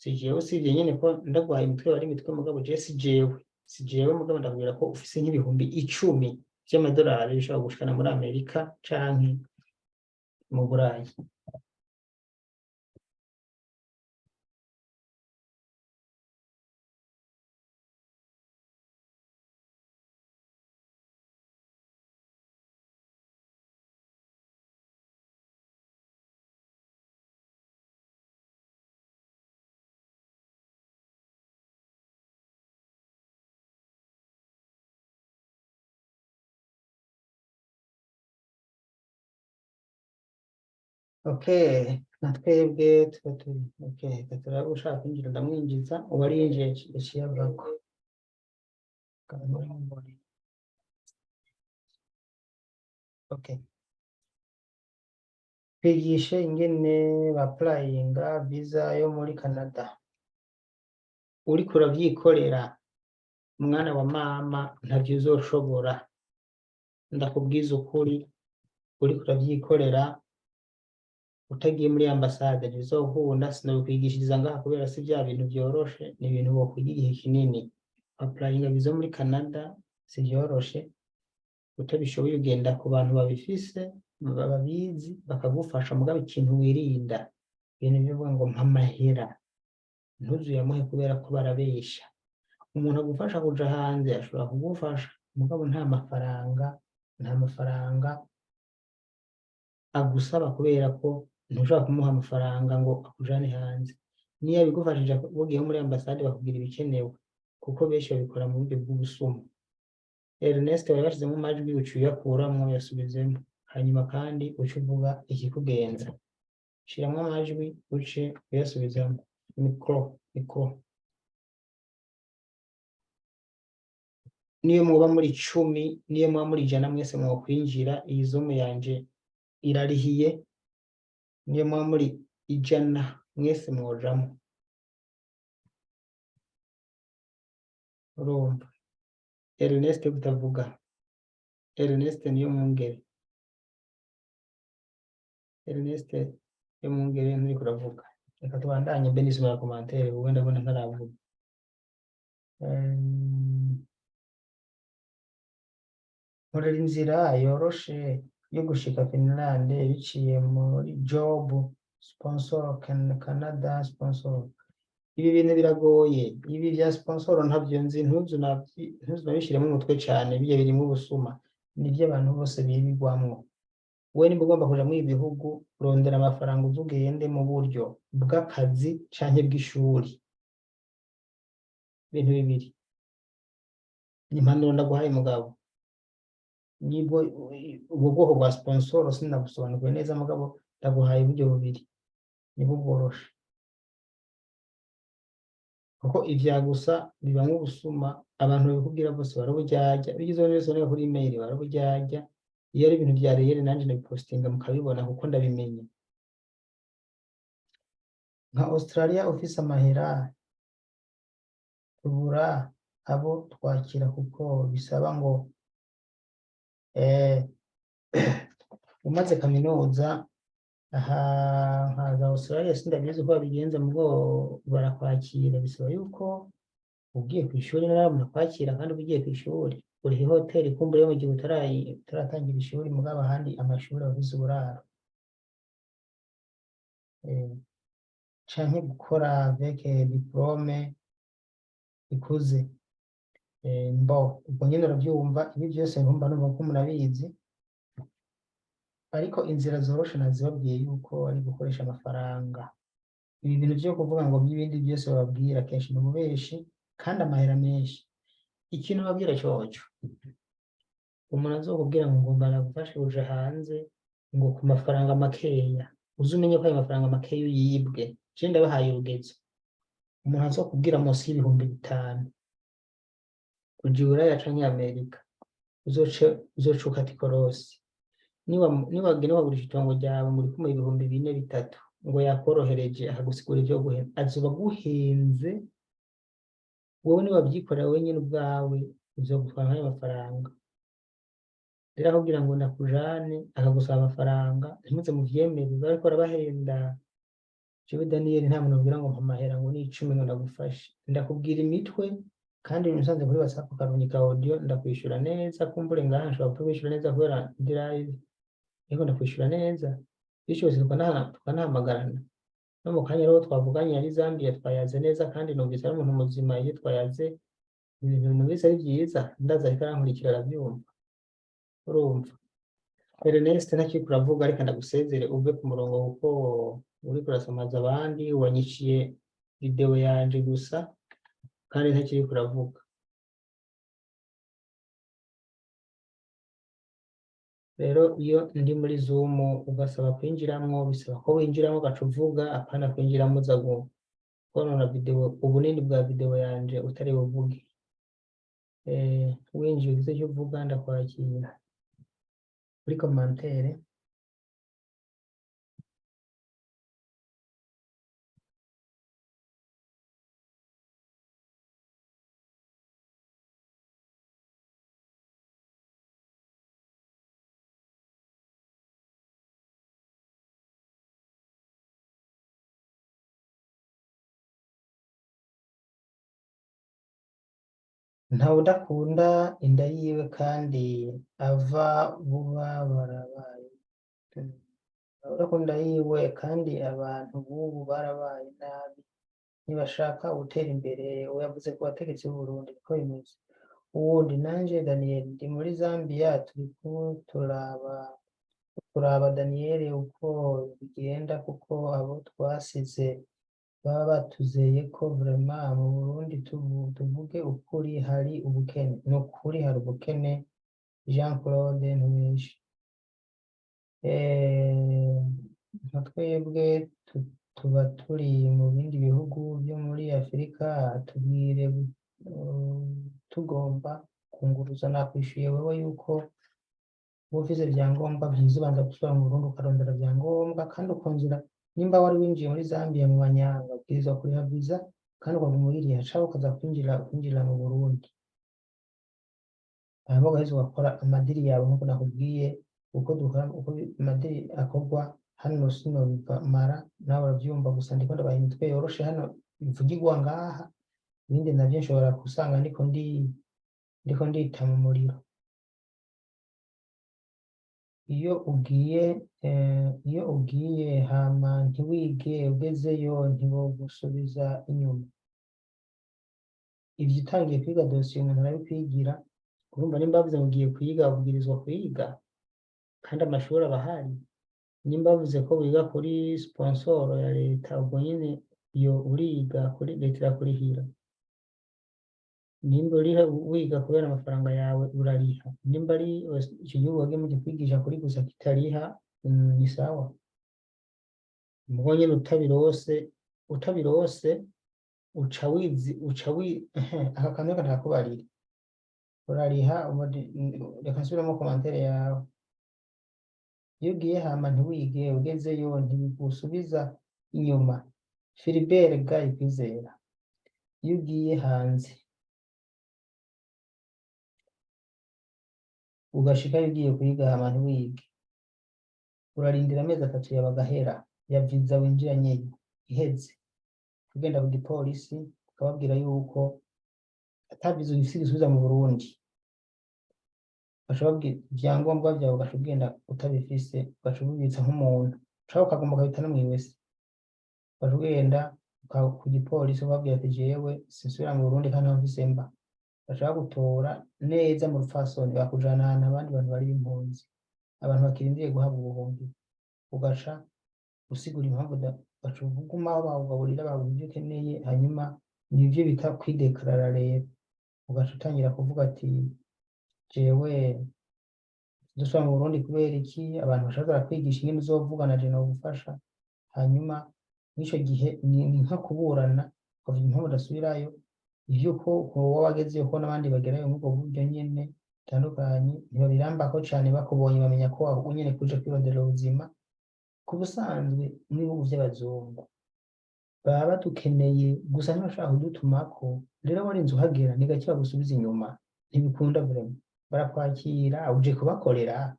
si jewe usibye nyine ko ndagwaye imitwe wari imitwe mugabo je si jewe mugabo ndakubwira ko ufise nk'ibihumbi 10 by'amadolari bishobora gushikana muri Amerika canke mu Burayi. Okay, na twebwe tuba turi okay, turaba ushaka kwinjira ndamwinjiza, uwari yinjiye yaciye avako. Okay, twigishe ingene bapurayinga visa yo muri Canada. Uriko uravyikorera mwana wa mama ntavyo uzoshobora, ndakubwiza ukuri. Uriko uravyikorera utagiye muri ambasade ntibizohunda, sinobikwigishiriza ngaha kubera si vya bintu vyoroshe, ni ibintu wokwiga igihe kinini. Applyinga visa muri Canada si vyoroshe, utabishoboye ugenda ku bantu babifise babizi bakagufasha, mugabo ikintu wirinda ibintu bivuga ngo mpamahera ntuzuyamuhe kubera ko barabesha. Umuntu agufasha kuja hanze ashobora kugufasha mugabo nta mafaranga agusaba kubera ko ntushobora kumuha amafaranga ngo akujane hanze. Niyo bigufashije ugiye muri ambasade bakubwira ibikenewe, kuko benshi babikora mu buryo bw'ubusuma. Ernest wari bashizemo amajwi ucuyakuramwo yasubizemo, hanyuma kandi uce uvuga ikikugenza. Shiramwo amajwi uce uyasubizamo. Mikro. Niyo muba muri 10, niyo muba muri 100 mwese mwokwinjira, iyi Zoom yanje irarihiye. Niyo muba muri 100 mwese mwojamo. Urumva? Ernest kutavuga. Ernest niyo mwungere. Ernest yo mwungere nturi kuravuga. Reka tubandanye mbe nisoma commentaire ubu ndabona ntaravuga. Nkorera inzira yoroshe yo gushika Finland biciye muri job sponsor Canada sponsor. Ibi bintu biragoye, ibi bya sponsor ntavyo nzi, ntuzunabishiremo umutwe cyane, biye birimo ubusuma, nivyo abantu bose bibigwamwo. We nimba ugomba kuja muri ibihugu urondera amafaranga uzugende mu buryo bw'akazi canke bw'ishuri. Ibintu bibiri. Impanuro ndaguhaye mugabo, nibwo ubwo bwoko bwa sponsor sinabusobanukiwe neza mugabo ndaguhaye uburyo bubiri nibwo bworoshe, kuko ivya gusa bibamwe ubusuma. Abantu babikubwira bose baraburyarya, bigize byose no kuri email baraburyarya. Iyo ari ibintu vya reyeri nanje nabipostinga mukabibona kuko ndabimenye. Nka Australia office amahera tubura abo twakira kuko bisaba ngo umaze kaminuza aha nkaza Australia sindabizi ko babigenza mugo barakwakira, bisaba yuko ugiye ku ishuri nawe munakwakira, kandi ugiye ku ishuri uri hoteli kumbure yo mu gihe utaratangira ishuri, mugabo ahandi amashuri avuze uburaro canke gukora avec diplome ikuze. Ubwo nyine urabyumva, ibi byose nkumva numva ko murabizi, ariko inzira zoroshe nazibabwiye yuko ari gukoresha amafaranga. Ibi bintu byo kuvuga ngo by'ibindi byose bababwira kenshi ni ububeshi kandi amahera menshi. Ikintu babwira cyoco, umuntu azokubwira ngo ngomba nagufashe uje hanze ngo ku mafaranga makeya, uzumenye ko ayo mafaranga makeya yibwe. Je ndabahaye urugezo, umuntu azokubwira munsi y'ibihumbi 5 uji Buraya canke Amerika, uzocuka ati korosi. Niwagenda wagurisha itongo ryawe muri kumwe ibihumbi 4-3 ngo yakorohereje akagusigura ivyo guhema, azoba guhenze. Wowe niwabyikorera wenyine ubwawe uzogutwara ayo mafaranga. Rero akubwira ngo ndakujane akagusaba amafaranga ntimuze muvyemere, bariko barabahenda. jewe Daniel nta muntu ubwira ngo mpa amahera ngo ni 10 ngo ndagufashe, ndakubwira imitwe kandi musanze kuri WhatsApp ukarungika audio ndakwishura neza, kumbure ngaha nshobora kubishura neza kubera ndi live, ariko ndakwishura neza bishobotse tukanahamagarana no mu kanya rero twavuganye ari Zambia twayaze neza, kandi numvise ari umuntu muzima iyo twayaze ibintu numvise ari byiza, ndaza ariko arankurikira arabyumva. Urumva Ernest ntakiri kuravuga, ariko ndagusezere uve ku murongo kuko uri kurasamaza abandi, wanyiciye video yanje gusa kandi ntakiri kuravuga. Rero iyo ndi muri Zoom ugasaba kwinjiramwo, bisaba ko winjiramo ugaca uvuga, apana kwinjiramo uza konona video, ubunini bwa video yanje utari buvuge. Winjiye ugize icyo uvuga ndakwakira kuri commentaire. Ntawe udakunda inda yiwe kandi ava vuba barabaye. Ntawe udakunda yiwe kandi abantu bubu barabaye nabi, ntibashaka gutera imbere. Yavuze ku bategetsi b'u Burundi ko bimeze. Uwundi nanje Daniel ndi muri Zambia, turiko turaba Daniel uko bigenda, kuko abo twasize baba batuzeye ko vraiment mu Burundi tuvuge ukuri hari ubukene. Ni ukuri hari ubukene. Jean Claude Ntumeshi. Nka twebwe tuba turi mu bindi bihugu byo muri Afurika, tubwire tugomba kunguruza. Nakwishuye wewe yuko ufise ibyangombwa byiza ubanza gusubira mu Burundi ukarondera ibyangombwa, kandi ukongera nimba wari winjiye muri Zambia mu banyanga ubwirizwa kuriha visa kandi ukaguma uyiriha, canke ukaza kwinjira mu Burundi, hanyuma ugaheza ugakora amadiri yawe nk'uko nakubwiye uko amadiri akorwa. Hano sinobimara nawe uravyumva, gusa ndiko ndabaha imitwe yoroshe hano bivugirwa ngaha, ibindi navyo nshobora gusanga ndiko ndita mu muriro. Iyo ugiye hama ntiwige, ugezeyo ntibogusubiza inyuma. Ivyo utangiye kwiga dosiye umuntu arabikwigira. Urumva nimba bavuze ngo ugiye kwiga ubwirizwa kwiga kandi amashuri aba ahari. Nimba bavuze ko wiga kuri sponsor ya leta, ubwo nyene iyo uriga kuri leta irakurihira. Nimba wiga kubera amafaranga yawe urariha. Nimba ari icyo gihugu wagiye mu kwigisha kuri gusa kitariha, ni sawa. Mugo nyene utabirose aka kamwe katakubarira urariha. Reka nsubiremo commentaire yawe. Iyo ugiye hama ntiwige, ugezeyo ntibigusubiza inyuma. Philibert Gaye Kwizera. Iyo ugiye hanze ugashikayo ugiye kwiga hama ntiwige, urarindira amezi 3 yawe agahera ya visa winjiranye iheze, ugenda ku gipolisi ukababwira yuko ataviza ugisubiza mu Burundi. Bashobora ibyangombwa byawe ugashobora utabifise, ugashobora nk'umuntu ushaka ukagomba ukabitana mu iwese. Bashobora ku gipolisi ubabwira ati jewe sinsubira mu Burundi kandi mfise mba. Bashaka gutora neza mu rupfasoni, bakujana n'abandi bantu bari impunzi, abantu bakirindiriye guhabwa ubuhungiro. Ugaca usigura impamvu bacuvugumaho bawugaburira babuze ibyo ukeneye, hanyuma nivyo bita kwidekarara. Rero ugaca utangira kuvuga ati jewe dusubira mu Burundi kubera iki, abantu bashaka kwigisha ingene uzovugana je no gufasha. Hanyuma n'ico gihe ni nka kuburana, ukavuga impamvu udasubirayo, ivyuko wowe wagezeyo ko n'abandi bagerayo muri ubwo buryo nyene bitandukanye. Ntibabirambako cane, bakubonye bamenya ko waba nyene kuje kwirondera ubuzima. Ku busanzwe mu bihugu vy'abazungu baba badukeneye gusa ntibashaka kudutumako. Rero warinze uhagera ni gake bagusubiza inyuma, ntibikunda vraiment. Barakwakira uje kubakorera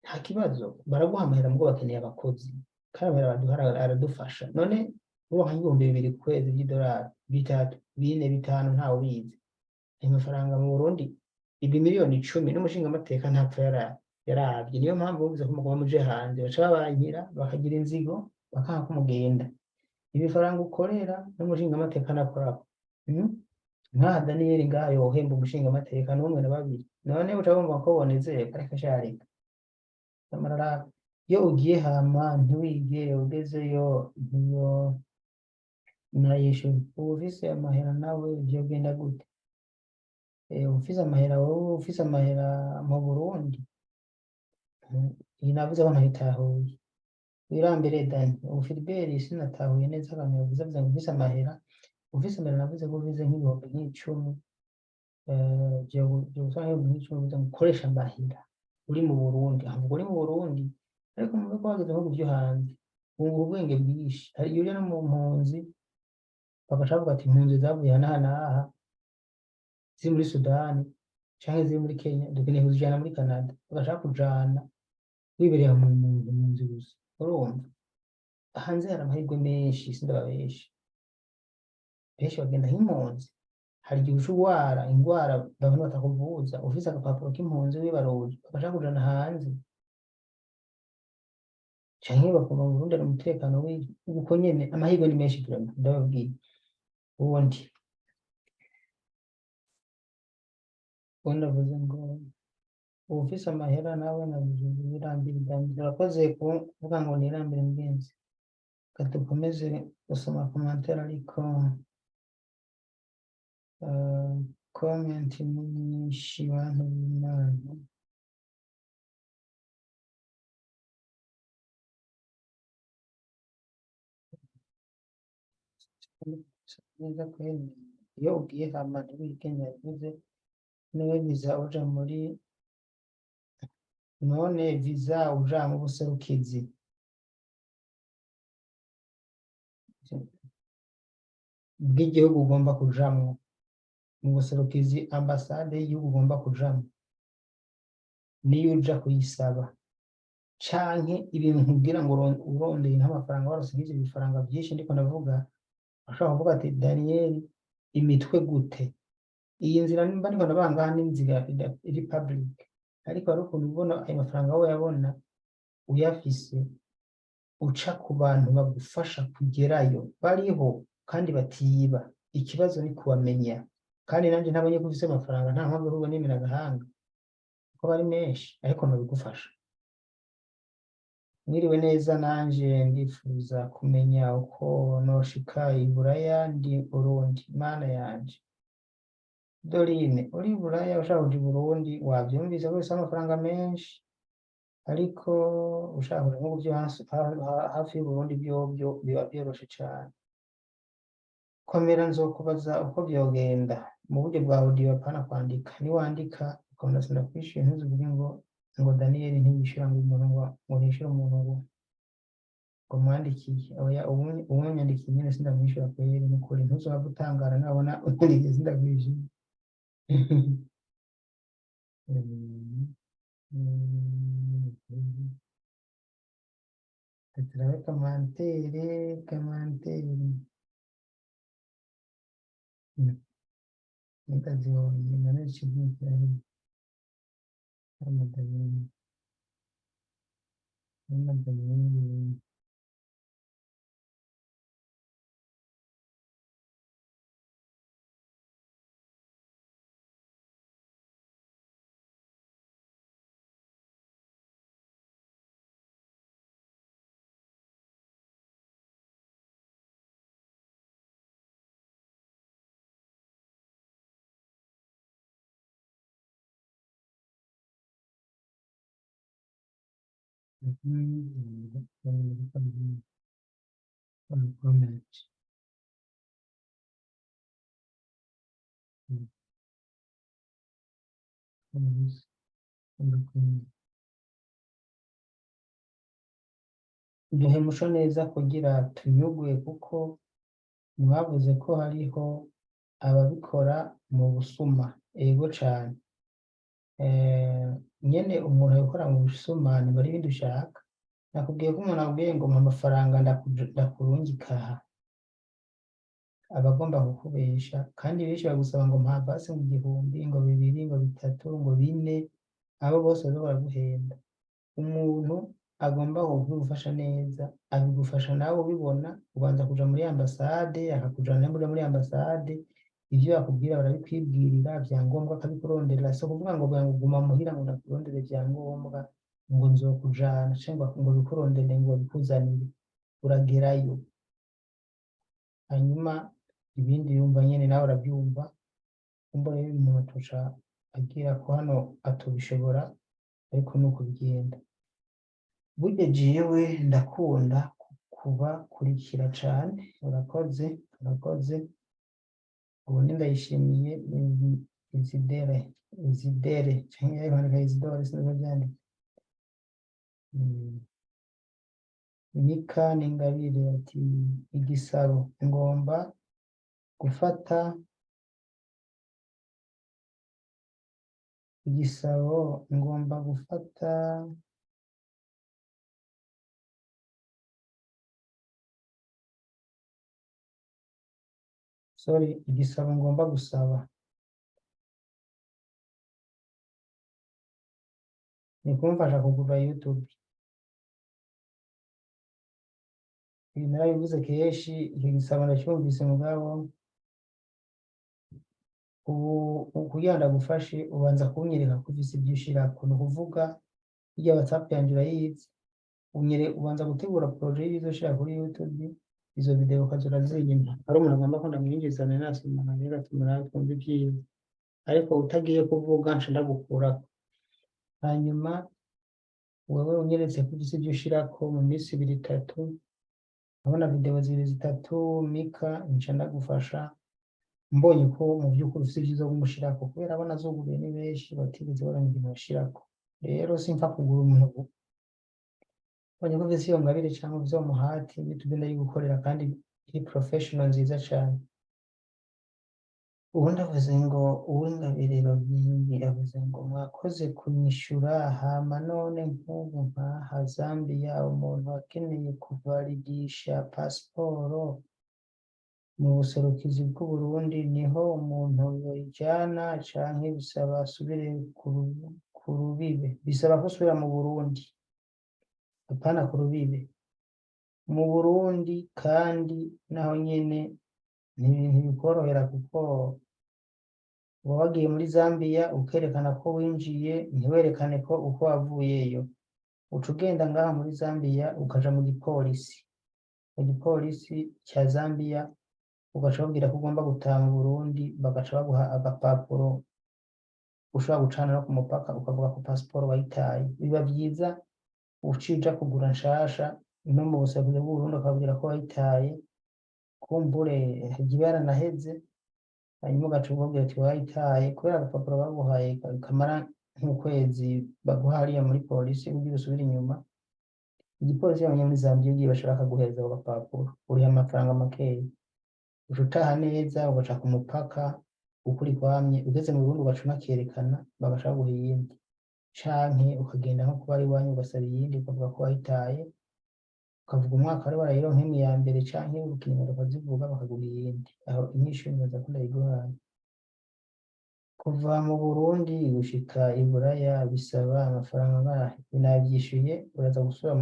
nta kibazo, baraguha amahera mugo bakeneye abakozi. kandi amahera baduha aradufasha none uronka nk'ibihumbi 2 ku kwezi by'idolari 3 4 5 ntawe ubizi ayo mafaranga mu Burundi ibi miliyoni 10 n'umushingamateka ntapfa yaravye niyo mpamvu buvuze ko mugomba muje hanze baca babankira bakagira inzigo bakanga ko mugenda ibifaranga ukorera n'umushingamateka nakorako nka Daniel ngayo yohemba umushingamateka n'umwe na babiri none uca wumva ko bonezerwa ariko sharika amarara iyo ugiye hama ntiwige ugezeyo ntiyo nayishu ufise amahera nawe vyogenda gute ufise amahera wowe ufise amahera mu Burundi navuze ko ntahitahuye wirambere Dani Philbert sinatahuye neza abantu bavuze ngo ufise amahera navuze ko ufise nk'ibihumbi 10 byo usanga nk'icumi biza gukoresha amahera uri mu Burundi avuga uri mu Burundi ariko mu bigo bageze nko byo hanze ubu ubwenge bwishi hari iyo no mu mpunzi bagashaka ati impunzi zavuye hanaha ziri muri Sudani canke ziri muri Kenya dukeneye kuzijana muri Canada bagashaka kujana wibereye mu mpunzi gusa urumva hanze hari amahirwe menshi sindababesha benshi bagenda nk'impunzi hari igihe ushugwara ingwara babona batakuvuza ufise agapapuro k'impunzi wibaruye bagashaka kujana hanze canke bakoma mu Burundi umutekano w'uko nyene amahirwe ni menshi vraiment ndababwiye ubundi ndavuze ngo ufise amahera nawe nabirambira urakoze kuvuga ngo nirambire mugenzi katukomeze gusoma commentaire ariko comment nyinshi bantu b'Imana neza kwene iyo ugiye hama ntibigenya yavuze niwe viza uja muri none viza uja mu buserukizi bw'igihugu ugomba kujamwo mu buserukizi ambasade y'igihugu ugomba kujamwo niyo uja kuyisaba canke ibintu nkubwira ngo urondeye nk'amafaranga warasigize ibifaranga byinshi ndiko ndavuga ashobora kuvuga ati Daniel imitwe gute iyi nzira nimba ndiko ndabangaha n'inzira iri public ariko ari ukuntu ubona ayo mafaranga wowe yabona uyafise uca ku bantu bagufasha kugerayo bariho kandi batiba ikibazo ni kubamenya kandi nanje ntabonye ko ufise amafaranga nta mpamvu yo kubonera agahanga ko bari menshi ariko nabigufasha mwiriwe neza nanje ndifuza kumenya uko noshika iburaya ndi Burundi mana yanje Dorine uri buraya ushaka kuja Burundi wavyumvise ko bisa amafaranga menshi ariko ushaka nko byo hafi y'Uburundi byo biba byoroshe cyane komera nzokubaza uko byogenda mu buryo bwa audio pana kwandika ni wandika ukabona sinakwishyuye ntuzuvuge ngo Daniel ntiyishura ngo umuntu ngo nishura umuntu ngo mwandikiye oya ubunyandikiye nyine sindamwishyura kweri n'ukuri ntuzaba gutangara nabona utarigeze ndakwishyura turabe kamantere nikazibonye nane chibukira amadani duhe musho neza kugira tunyuguye kuko mwavuze ko hariho ababikora mu busuma ego cane nyene umuntu abikora mu busuma ni bari ibindi ushaka nakubwiye ko umuntu akubwiye ngo mpa amafaranga ndakurungika aha aba agomba kukubesha kandi benshi bagusaba ngo mpa basi ngo 1000 ngo 2 ngo 3 ngo 4 abo bose baza baraguhenda umuntu agomba kugufasha neza abigufasha nawe ubibona ubanza kuja muri ambasade akakujana muri ambasade ivyo akubwira barabikwibwirira vyangombwa akabikuronderera so kuvuga ngo guma muhira ngo ndakurondere vyangombwa ngo nzokujana cyangwa ngo bikurondere ngo bikuzanire uragerayo hanyuma ibindi yumva nyene nawe urabyumva umva rero umuntu atuca agira ko hano atubishobora ariko nuko bigenda burya jewe ndakunda kubakurikira cane urakoze ubundi ndayishimiye Izidere cyangwa ibandika Isidore sinzi byanditse Mika Ningabire ati igisabo ngomba gufata igisabo ngomba gusaba ni kumfasha kugura YouTube ibi narabivuze kenshi icyo gisabo ndacyumvise mugabo kugira ndagufashe ubanza kunyereka ko ufise ibyo ushirako ni ukuvuga irya WhatsApp yanjye urayizi ubanza gutegura projet y'ibizoshira kuri YouTube izo video ukazora zinyuma ari umuntu agomba ko ndamwinjizana nasomana rero tumara twumva ibyiwe ariko utagiye kuvuga nca ndagukurako hanyuma wewe unyeretse ko ufise ibyo ushirako mu minsi 2-3 abona video 2-3 Mika nca ndagufasha mbonye ko mu by'ukuri ufite ibyiza kumushirako kubera abana azoguruye ni benshi batigeze barangira bashirako rero simfa kugura umuntu mbonye ko ufite iyo ngabire cyangwa ufite umuhati YouTube ndayigukorera kandi iri professional nziza cyane ubundi avuze ngo uw'ingabire Robingi avuze ngo mwakoze kunyishura hama none nk'ubu nkaha Zambia umuntu akeneye kuvalidisha pasiporo mu buserukizi bw'Uburundi niho umuntu yoyijana canke bisaba asubire ku rubibe bisaba ko usubira mu Burundi apana ku rubibe mu Burundi kandi naho nyene ntibikorohera kuko wagiye muri Zambia ukerekana ko winjiye ntiwerekane ko uko wavuyeyo uca ugenda ngaha muri Zambia ukaja mu gipolisi cya Zambia ugaca babwira ko ugomba gutaha mu Burundi bagaca baguha agapapuro ushobora gucana no ku mupaka ukavuga ko pasiporo wayitaye biba byiza ucija kugura nshasha no mu buserukizi bw'Uburundi ukabwira ko wayitaye kumbure hagiye yaranaheze hanyuma ugaca ubabwira ati wayitaye kubera agapapuro baguhaye kamara nk'ukwezi baguha hariya muri polisi ugiye usubira inyuma igipolisi y'abanyamuri Zambia ugiye bashaka guhereza ako gapapuro uriha amafaranga makeya uca utaha neza ugaca ku mupaka ukuri kwamye ugeze mu Burundi ugaca unakerekana bagashaka guha iyindi canke ukagenda nko kuba ari iwanyu ugasaba iyindi ukavuga ko wayitaye ukavuga umwaka wari warayironka imwe ya mbere canke urukinyarwanda ukazivuga bakaguha iyindi aho inyishu nibaza ko ndayiguhaye kuva mu Burundi gushika i Buraya bisaba amafaranga angahe navyishuye uraza gusubira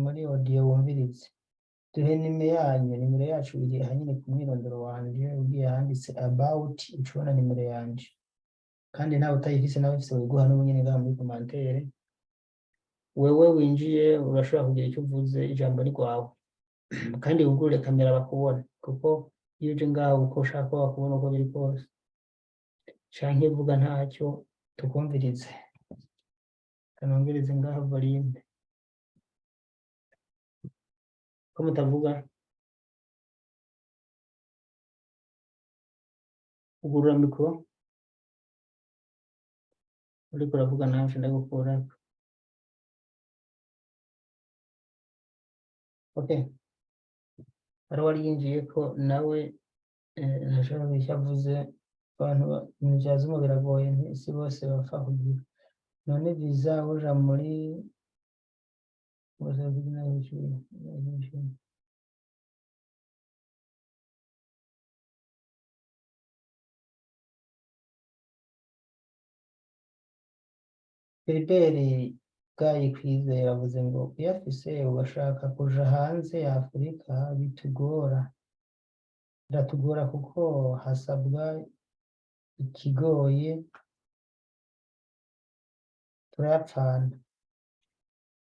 muri audio wumvirize duhe nimero yacu iri hanyine ku mwirondoro wanje ugiye handitse about ucubona nimero yanje kandi nawe utayifise nawe ufise wiguha n'ubunyene ngaha muri commentaire wewe winjiye urashobora kugira icyo uvuze ijambo ni rwawe kandi wugurure kamera bakubona kuko iyo uje ngaho uko ushaka ko bakubona uko biri kose canke vuga ntacyo tukumvirize kanongereze ngaho volume ko mutavuga ugurura mikoro uriko uravuga nawe ndagukura okay ari wari yinjiye ko nawe ntashobora gushya avuze abantu imijazimo biragoye isi bose bapfa kugira none visa uja muri Philbert Bwayikwize yavuze ngo iyo afise ugashaka kuja hanze ya Afurika biratugora kuko hasabwa ikigoye turayapfana.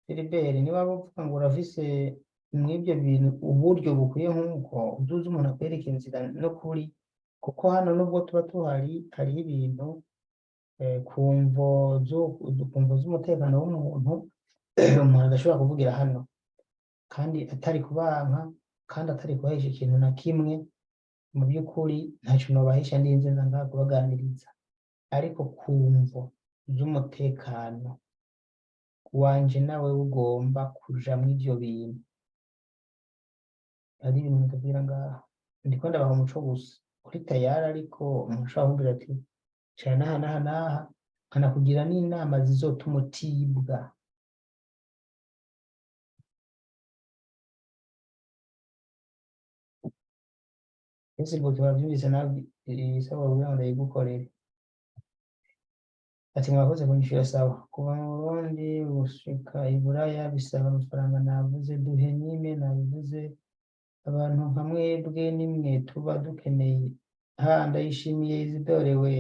Philbert niba bavuga ngo urafise mw'ibyo bintu uburyo bukwiye nk'uko uzuza umuntu akwereka inzira no kuri, kuko hano nubwo tuba tuhari hariho ibintu kumvo z'umutekano w'umuntu umuntu adashobora kuvugira hano, kandi atari kubanka, kandi atari kubahisha ikintu na kimwe. Mu by'ukuri ntacyo nobahisha ndinze nza ngaha kubaganiriza, ariko kumvo z'umutekano wanje nawe ugomba kuja mw'ivyo bintu. Hari ibintu ndabwira ngaha ndiko ndabaha umuco gusa kuri tayari, ariko umuntu ashobora kumbwira ati cara n'aha n'aha n'aha, nkanakugira n'inama zizotuma utibwa. Facebook bavyumvise nawe isaba kugira ngo ndayigukorere. Ati mwakoze kunyishura sawa. Kuva mu Burundi gushika i Buraya bisaba amafaranga navuze, duhe nyime nabivuze. Abantu nka mwebwe nimwe tuba dukeneye. Ndayishimiye Isidore we.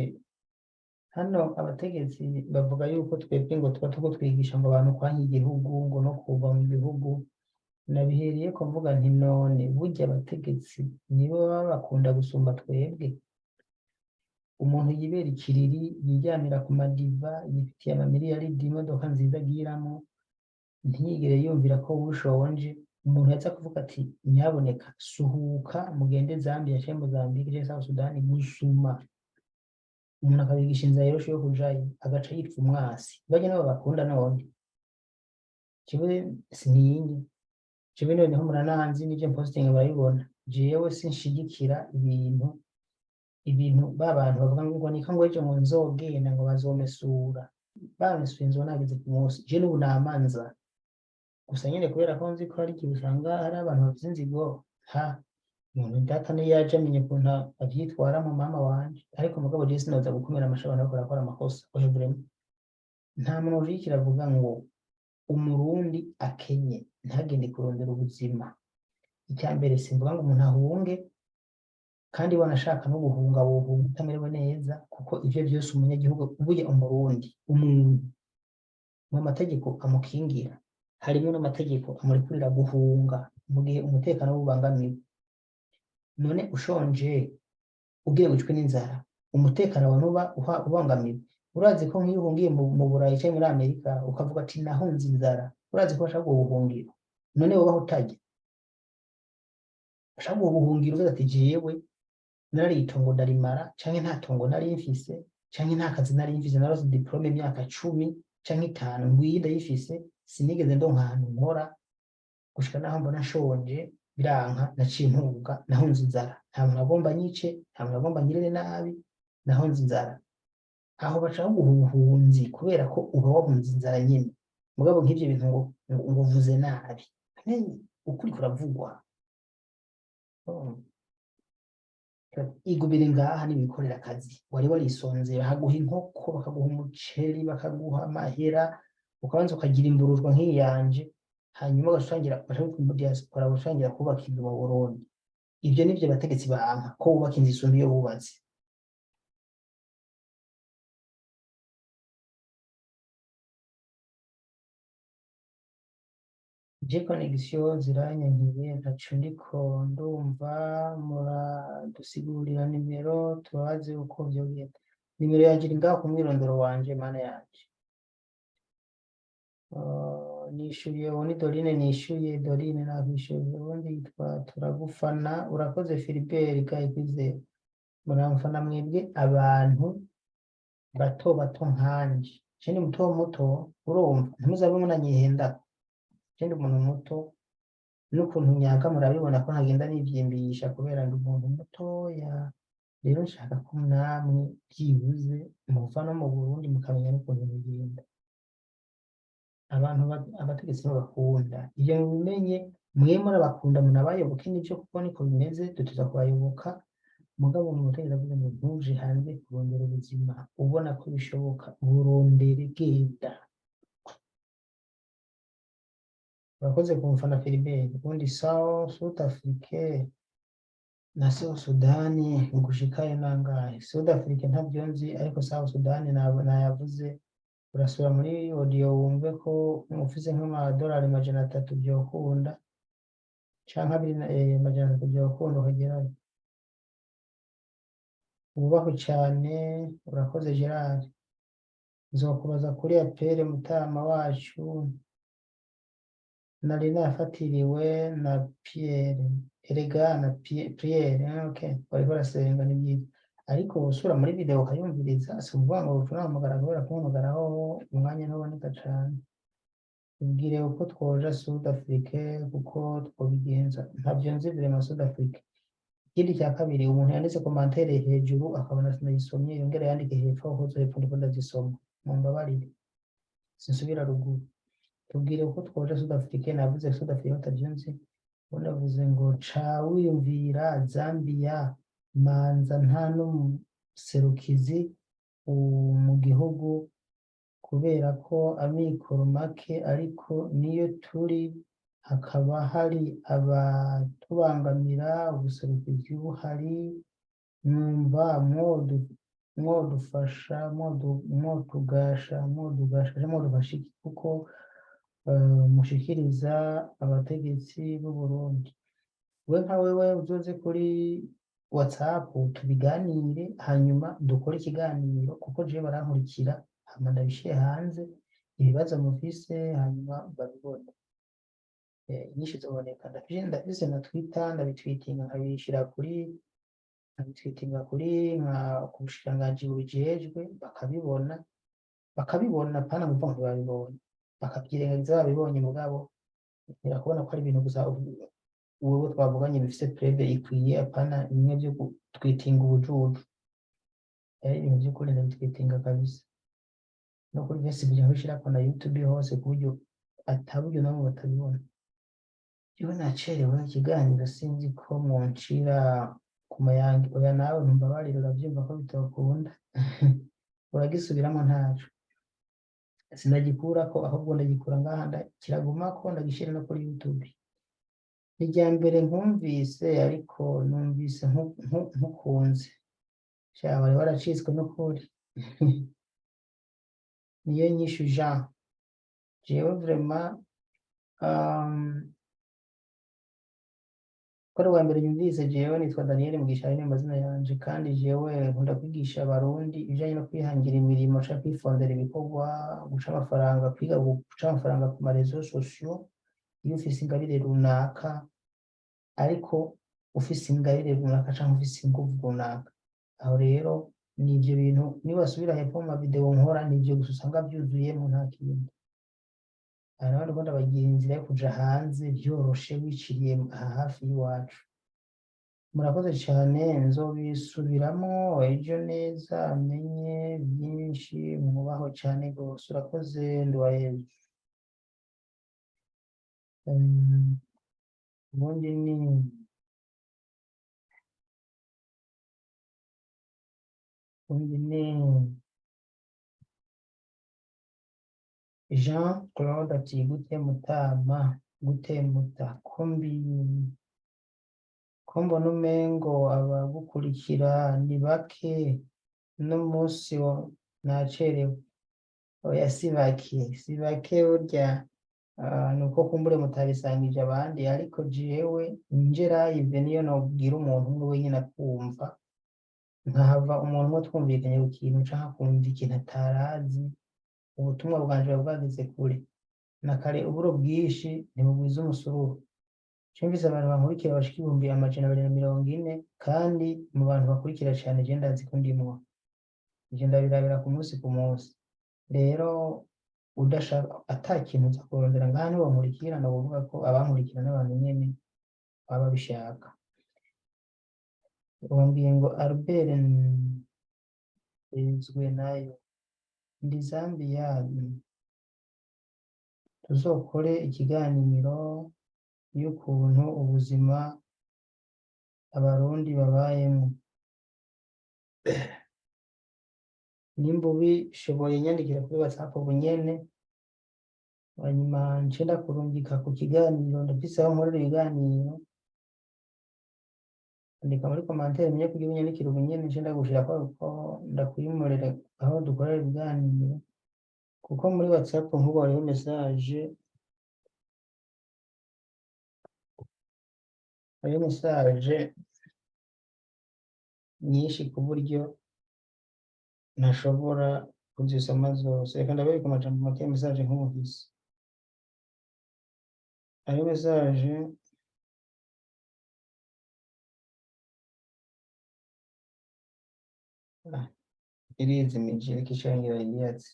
Hano abategetsi bavuga yuko twebwe ngo tuba tuko twigisha ngo abantu kwanka igihugu ngo no kuva mu gihugu. Nabihereye ko mvuga nti none burya abategetsi nibo baba bakunda gusumba twebwe. Umuntu yibera ikiriri yiryamira ku madiva yifitiye amamiliyaridi imodoka nziza agiramo, ntiyigere yumvira ko ushonje. Umuntu yaza kuvuga ati nyaboneka suhuka mugende Zambia cyangwa Mozambique cyangwa South Sudan gusuma, umuntu akabigisha inzira yoroshe yo kujayo, agaca yitwa umwasi. Bajya nabo bakunda none kibe sintinye kibe noneho murananzi n'ibyo posting barabibona. Jewe sinshigikira ibintu babantu bavuga ngo niko ngo ejo ngo nzogenda ngo bazomesura, bamesuye nzonagize ku munsi. Je n'ubu namanza gusa nyine kubera ko nzi ko hari igihe usanga hari abantu bafite inzigo. Umuntu data niyo yaje amenye ukuntu avyitwara mu mama wanje, ariko mugabo je sinoza gukumira amashabana bakora amakosa. Oya vraiment nta muntu uri kiravuga ngo umurundi akenye ntagende kurondera ubuzima. Icya mbere simvuga ngo umuntu ahunge, kandi wanashaka no guhunga wohunga utamerewe neza, kuko ivyo byose umunyagihugu ubuye umurundi umuntu mu mategeko amukingira harimo n'amategeko amurikurira guhunga mu gihe umutekano w'ubangamiwe. None ushonje ugiye gucwa n'inzara, umutekano wanuba ubangamiwe. Urazi ko nk'iyo uhungiye mu Burayi cyangwa muri Amerika ukavuga ati nahunze inzara, urazi ko bashaka guhungira. None wowe utaje bashaka guhungira uvuga ati jewe nari itongo ndarimara, canke nta tongo nari mfise, canke nta kazi nari mfise, narose diplome imyaka 10 canke 5 ngwiye ndayifise, sinigeze ndonka ahantu nkora gushika naho mbona nshonje biranka, naciye mpunga, nahunze inzara. Nta muntu agomba nyice, nta muntu agomba ngirire nabi, nahunze inzara. Aho bashaka guhunzi kubera ko uba wahunze inzara nyine. Mugabo nk'ivyo bintu ngo uvuze nabi, ukuri kuravugwa. Igubire ngaha n'ibikorera akazi wari warisonze, bakaguha inkoko, bakaguha umuceri, bakaguha amahera, ukabanza ukagira imburuzwa nk'iyanje, hanyuma ugashangira mu diaspora ugashangira kubaka inzu mu Burundi. Ivyo nivyo abategetsi banka ko wubaka inzu isumba iyo bubatse. Je connexion ziranyankiye ntaco ndiko ndumva, muradusigurira nimero tubaze uko vyogenda. Nimero yanje iri ngaho ku mwirondoro wanje mana yanje. Nishyuye uwo ni Dorine, nishyuye Dorine nakwishyuye, ubundi yitwa Turagufana. Urakoze Philbert Bwayikwize, muramfana mwebwe abantu bato bato nkanje. Je ni muto muto, urumva ntimuzabe munanyihenda. Je ndi umuntu muto, n'ukuntu nyaga murabibona ko ntagenda nivyimbisha kubera ndi umuntu mutoya. Rero nshaka ko namwe byibuze muva no mu Burundi mukamenya n'ukuntu bigenda. abategetsi babakunda iyo mubimenye mwe murabakunda munabayoboke nivyo kuko niko bimeze dutuza kubayoboka mugabo umutegetsi avuze ngo ntuje hanze kurondera ubuzima ubona ko bishoboka burondere genda. Urakoze kumfana Philibert ubundi South Afrique na South Sudani gushikayo nangahe South Afrique ntavyo nzi ariko South Sudani nayavuze urasura muri audio wumve ko ufise nk'amadolari 300 vyokunda canke 200 vyokunda ukagerayo. Wubahwe cane urakoze Gerard nzokubaza kuri apere mutama wacu nari nafatiriwe na Pierre erega na Pierre okay bariko barasenga ni byiza ariko usura muri video ukayumviriza si ukuvuga ngo tunahamagara kubera kumuhamagaraho umwanya ntuboneka cane ubwire uko twoja South Afrique kuko twobigenza ntavyo nzi vraiment South Afrique. Ikindi cya kabiri umuntu yanditse commentaire hejuru akabona sinayisomye yongera yandike hepfo aho hepfo ndiko ndazisoma mumbabarire sinsubira ruguru tubwire uko twoja South Afrique navuze South Afrique batavyo nzi unavuze ngo ca wiyumvira Zambia manza nta n'umuserukizi mu gihugu kubera ko amikoro make ariko niyo turi hakaba hari abatubangamira ubuserukizi buhari mwumva mwodufasha mwodufasha iki kuko mushikiriza abategetsi b'u Burundi we nka wewe uzoze kuri WhatsApp tubiganire hanyuma dukore ikiganiro kuko je barankurikira hama ndabishiye hanze ibibazo mufise hanyuma babibone inyinshi zoboneka ndafise na Twitter ndabitwitinga nkabishira kuri nka kubushikiranganji bubijejwe bakabibona pana mvuga ngo babibona bakabyirengagiza babibonye mugabo birakubona ko ari ibintu gusa wowe twavuganye bifise preve ikwiye apana bimwe byo twitinga ubujuju ibintu by'ukuri ndabitwitinga kabisa no kuri Facebook bishira ko na YouTube hose kuburyo ataburyo nabo batabibona. Iyo nacerewe ikiganiro sinzi ko muncira ku mayange oya nawe ntumbabarira uravyumva ko bitokunda uragisubiramo ntaco sinagikurako ahubwo ndagikura ngaha kiragumako ndagishira no kuri YouTube. Irya mbere nkumvise ariko numvise nkukunze sha wari waracitswe n'ukuri niyo nyishu Jean jewe vraiment kora wa mbere nyumvise jewe nitwa Daniel Mugisha ni amazina yanje kandi jewe nkunda kwigisha abarundi ibijanye no kwihangira imirimo ca kwifondera ibikorwa guca amafaranga kwiga guca amafaranga ku marezo sociaux iyo ufise ingabire runaka ariko ufise ingabire runaka canke ufise inguvu runaka aho rero nivyo bintu nibasubira hepfo mu video nkora nivyo gusa usanga byuzuyemo nta kindi abandi ko ndabagira inzira yo kuja hanze byoroshe wiciriye hafi y'iwacu. Murakoze cyane nzobisubiramo ejo neza amenye byinshi mubaho cyane gose urakoze ndwaye ubundi ni Jean Claude ati gute mutama gute muta ko mbona umengo abagukurikira ni bake n'umunsi nacerewe oya si bake burya nuko kumbure mutabisangije abandi ariko jewe nje live niyo nobwira umuntu umwe wenyine akumva nkahava umuntu umwe twumvikanye ku kintu canke kumva ikintu atarazi ubutumwa bwanje bwageze kure na kare uburo bwishi ntibugwiza umusururu cyumvise abantu bankurikira bashika 240 kandi mu bantu bakurikira cyane je ndazi ko ndimwo je ndabirabira ku munsi rero udashaka atakintu za kurondera ngani bamurikira no kuvuga ko abankurikira n'abantu nyene baba bishaka wambwiye ngo Albert izwe nayo ndi Zambia tuzokore ikiganiro y'ukuntu ubuzima abarundi babayemo. Nimba ubishoboye nyandikira kuri WhatsApp ubu nyene, hanyuma nce ndakurungika ku kiganiro. Ndafise aho nkorera ibiganiro, andika muri commentaire menye kugira unyandikire ubu nyene, nce ndagushirako uko ndakwimurira aho dukorera ibiganiro, kuko muri WhatsApp nk'ubu hariho message nyinshi ku buryo ntashobora kuzisoma zose. Reka ndabereka amajambo make ya message nk'umuvisi. Hariho message irizimije ariko icangira iyazi.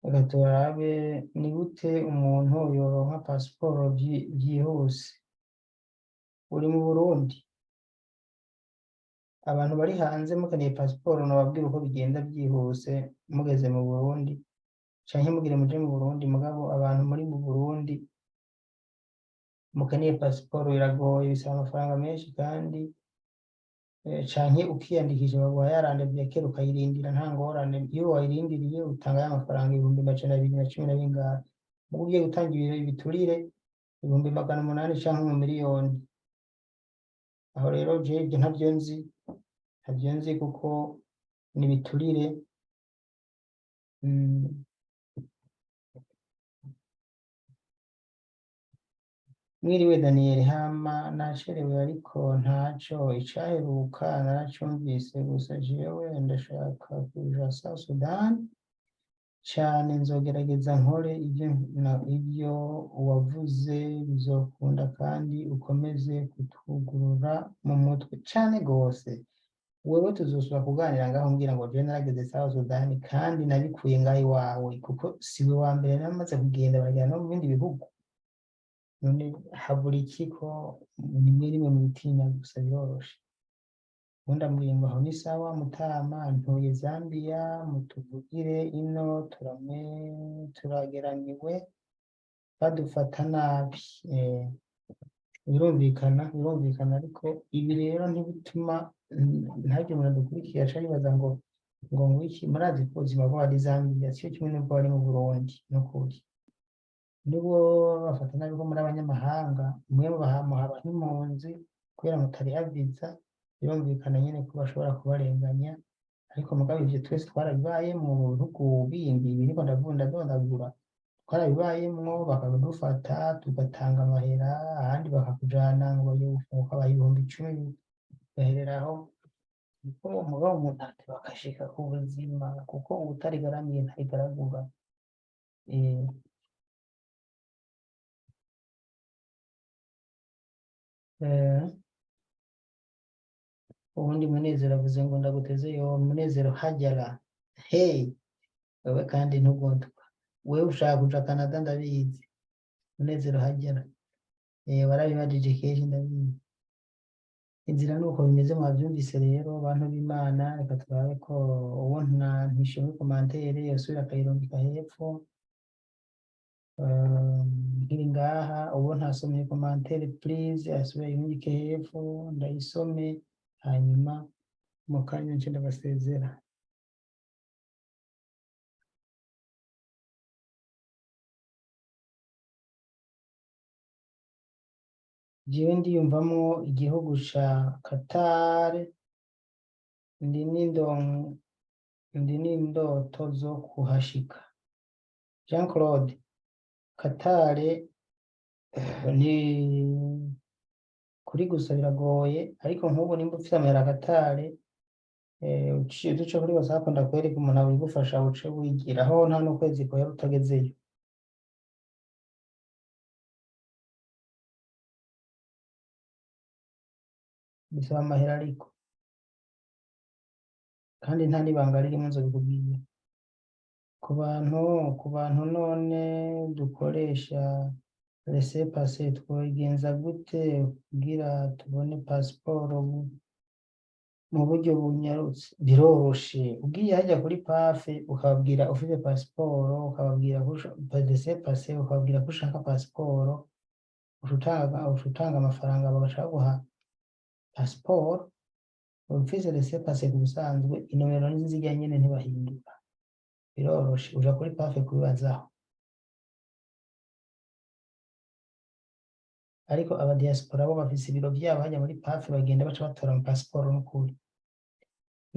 Reka turabe ni gute umuntu yoronka pasiporo vyihuse. Uri mu Burundi, abantu bari hanze mukeneye pasiporo nababwira uko bigenda vyihuse mugeze mu Burundi, canke mugire muje mu Burundi. Mugabo abantu muri mu Burundi mukeneye pasiporo biragoye, bisaba amafaranga menshi, kandi canke ukiyandikisha baguha yarandevye kera ukayirindira nta ngorane. Iyo wayirindiriye utanga y'amafaranga 210 na bingahe, mugo ugiye gutangira ibiturire 800 canke 1,000,000. Aho rero jewe ntavyo nzi kuko ni biturire. Mwiriwe Daniel, hama nacerewe ariko ntaco, icaheruka naracumvise, gusa jewe ndashaka kuja South Sudan cane. Nzogerageza nkore ivyo wavuze, bizokunda, kandi ukomeze kutwugurura mu mutwe cane gose. Wewe tuzosubira kuganira ngaho mbwira ngo jewe narageze South Sudan kandi nabikuye ngaho iwawe, kuko siwe wa mbere namaze kugenda, baragenda no mu bindi bihugu. None habura iki ko rimwe mwitinya gusa? Biroroshe. Ubundi ambwiye ngo aho ni sawa Mutama, ntuye Zambia, mutuvugire ino turageramiwe badufata nabi. Birumvikana, ariko ibi rero ntibituma ntagire umuntu adukurikiye aca yibaza ngo iki. Murazi ko ubuzima bwo ari Zambia siyo kimwe n'ubwo bari mu Burundi. Nukuri nibwo bafata nabi ko muri abanyamahanga, mwe muhaba nk'impunzi kubera mutari aviza. Birumvikana nyene ko bashobora kubarenganya, ariko mugabo ivyo twese twarabibayemwo mu bihugu bindi biriko ndadondagura. Twarabibayemwo, bakadufata tugatanga amahera, ahandi bakakujana ngo bagiye gufunguka abaha 10,000 ugahereraho. Niko mugabo umuntu ati bakashika ku buzima, kuko ubutarigaramiye ntarigaragura. Ubundi Munezero avuze ngo ndaguteze yo Munezero hajyara. Hey, wewe kandi ntugondwa, wewe ushaka kuja Canada ndabizi. Munezero hajyara, warabibajije kenshi ndabizi. Inzira nuko bimeze, mwavyumvise rero bantu b'Imana. Reka turabe ko uwo ntishe muri commentaire yosubira akayirungika hepfo. Nkiri ngaha, uwo ntasomye commentaire please asubire yungike hepfo ndayisome, hanyuma mu kanya nce ndabasezera. Jewe ndiyumvamwo igihugu ca Qatar, ndi n'indoto zo kuhashika. Jean Claude, Qatar ni kuri gusa biragoye, ariko nk'ubu nimba ufite amahera Qatar, uciye duce kuri WhatsApp ndakwereka umuntu abigufasha uce wigiraho, nta n'ukwezi kohera utagezeyo. Bisaba amahera ariko, kandi nta n'ibanga ririmo nzobikubwira. Ku bantu none dukoresha laissez-passer, twobigenza gute kugira tubone pasiporo? mu buryo bunyarutse biroroshe. Ugiye hajya kuri pafe ukababwira ufite pasiporo, ukababwira ko padese pase, ukababwira ko ushaka pasiporo, ushutanga amafaranga bagaca baguha pasiporo. Ufise rese pase ku busanzwe inomero n'izijya nyene ntibahindura, biroroshe uja kuri pafe kubibazaho. Ariko abadiaspora bo bafise ibiro vyabo hajya muri pafe, bagenda baca batora mu pasiporo n'ukuri.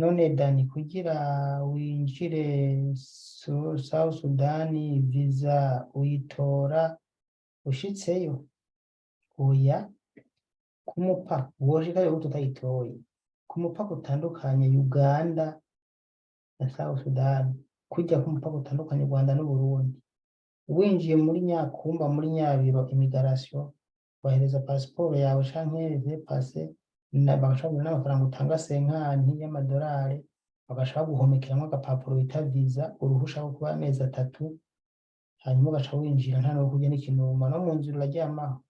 None Dani, kugira winjire South Sudani visa uyitora ushitseyo? Oya, ku mupaka woshikayo gute utayitoye? Ku mupaka utandukanye Uganda na South Sudani, kujya ku mupaka utandukanye Rwanda n'Uburundi, winjiye muri Nyakumba muri Nyabiro immigration, wahereza pasiporo yawe canke pase bagashobora n'amafaranga utanga senkani y'amadolari, bagashobora guhomekeramwo agapapuro bita visa, uruhusha rwo kuba amezi 3, hanyuma ugaca winjira nta no kurya n'ikinuma, no mu nzira uraryamaho.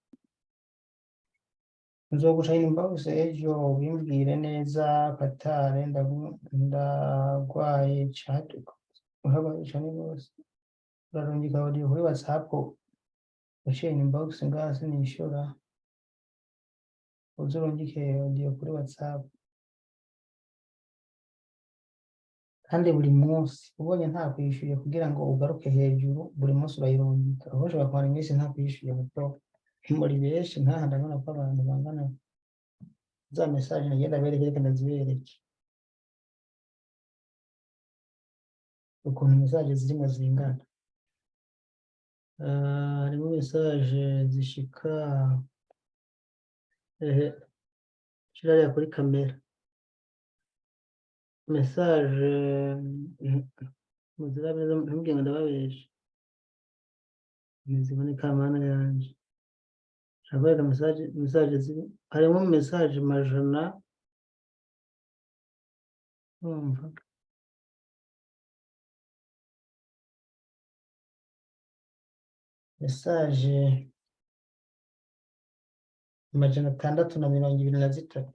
Nzogushayira imbabuse ejo bimbwire neza Katare, ndagwaye caduka urabaye cane rwose. Urarungika audio kuri WhatsApp uciye inbox ngaha sinishura, uzurungike audio kuri WhatsApp. Kandi buri munsi ubonye nta kwishyuye kugira ngo ugaruke hejuru, buri munsi urayirungika. Aho ushobora kumara iminsi nta kwishyuye muto muri benshi nkaha, ndabona ko abantu bangana za message nagenda bereke, reka ndazibereke ukuntu message zirimo zingana. Harimo message zishika shiraya kuri kamera, message muzira beza ntubwenge ndababesha niziboneka mana yanje. Shabarira message ziri harimo message majana, umva message amajana 623,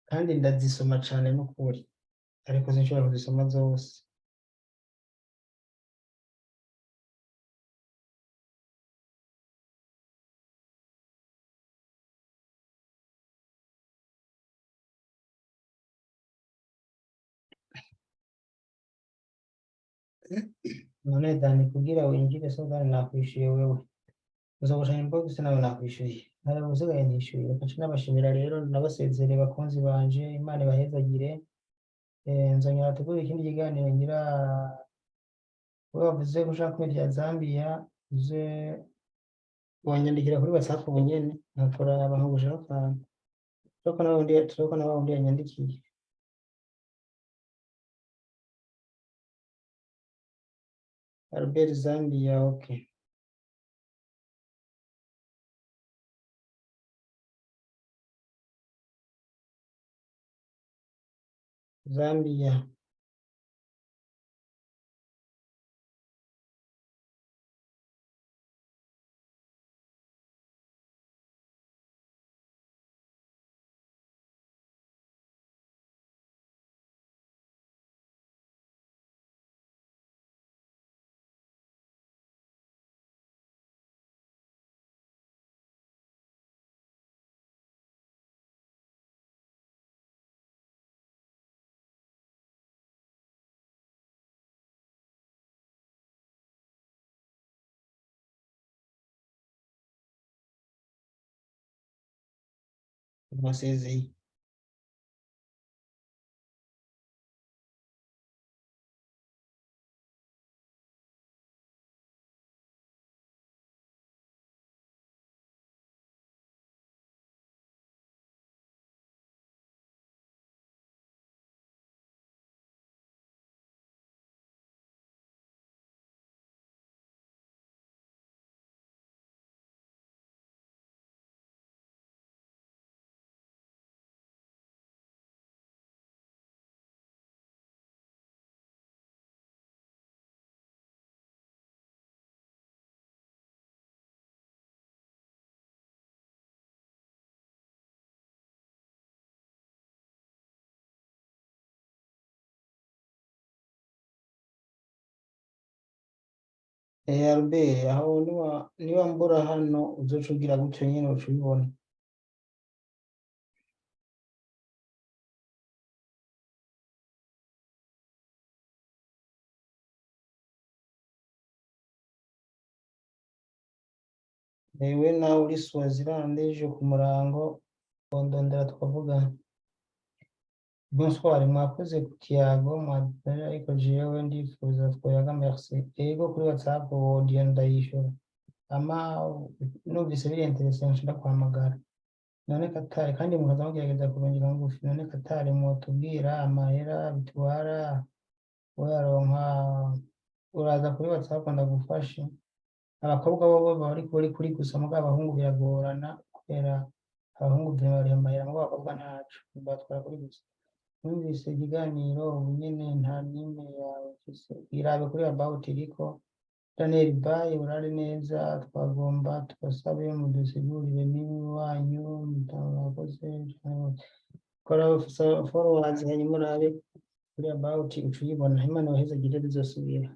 kandi ndazisoma cane n'ukuri, ariko sinshobora kuzisoma zose. None Dani, kugira winjire Sudani nakwishyuye wewe, uzogushanya inbox nawe nakwishyuye, narabuzigaye ntishyuye. Reka nce nabashimira rero, nabasezerere bakunzi banje, Imana ibahezagire. Nzongera tugure ikindi kiganiro ngira wavuze ko ushaka kumenya irya Zambia, uze wanyandikira kuri WhatsApp ubu nyene nkakora nkagushaho akantu, turako na wundi yanyandikiye. Albert Zambia, okay. Zambia. Masezeye. Albert aho niba mbura hano uzoca ugira gutyo nyene uca ubibona. Ewe nawe uri Swaziland ejo ku murango wondondera tukavugana. Bonsoir, mwakoze ku kiyago mwadutari ariko jewe ndifuza twoyaga merci. Ego kuri WhatsApp audio ndayishura. Ama numvise biri interesting nshaka kuhamagara. None Katari kandi mukaza mugerageza kurongera ngufi. None Katari mwotubwira amahera bitwara waronka uraza kuri WhatsApp ndagufashe. Abakobwa bo bari kuri gusa mugabo abahungu biragorana kubera abahungu bari amahera mugabo abakobwa ntaco batwara kuri gusa. Numvise ikiganiro ubu nyene nta n'imwe yawe mfise. Irabe kuri about iriko Daniel Bayi urare neza twagomba tubasabe mudusigurire niba wanyu mutabakoze kora followers hanyuma urabe kuri about ucuyibona Imana waheza gire bizosubira.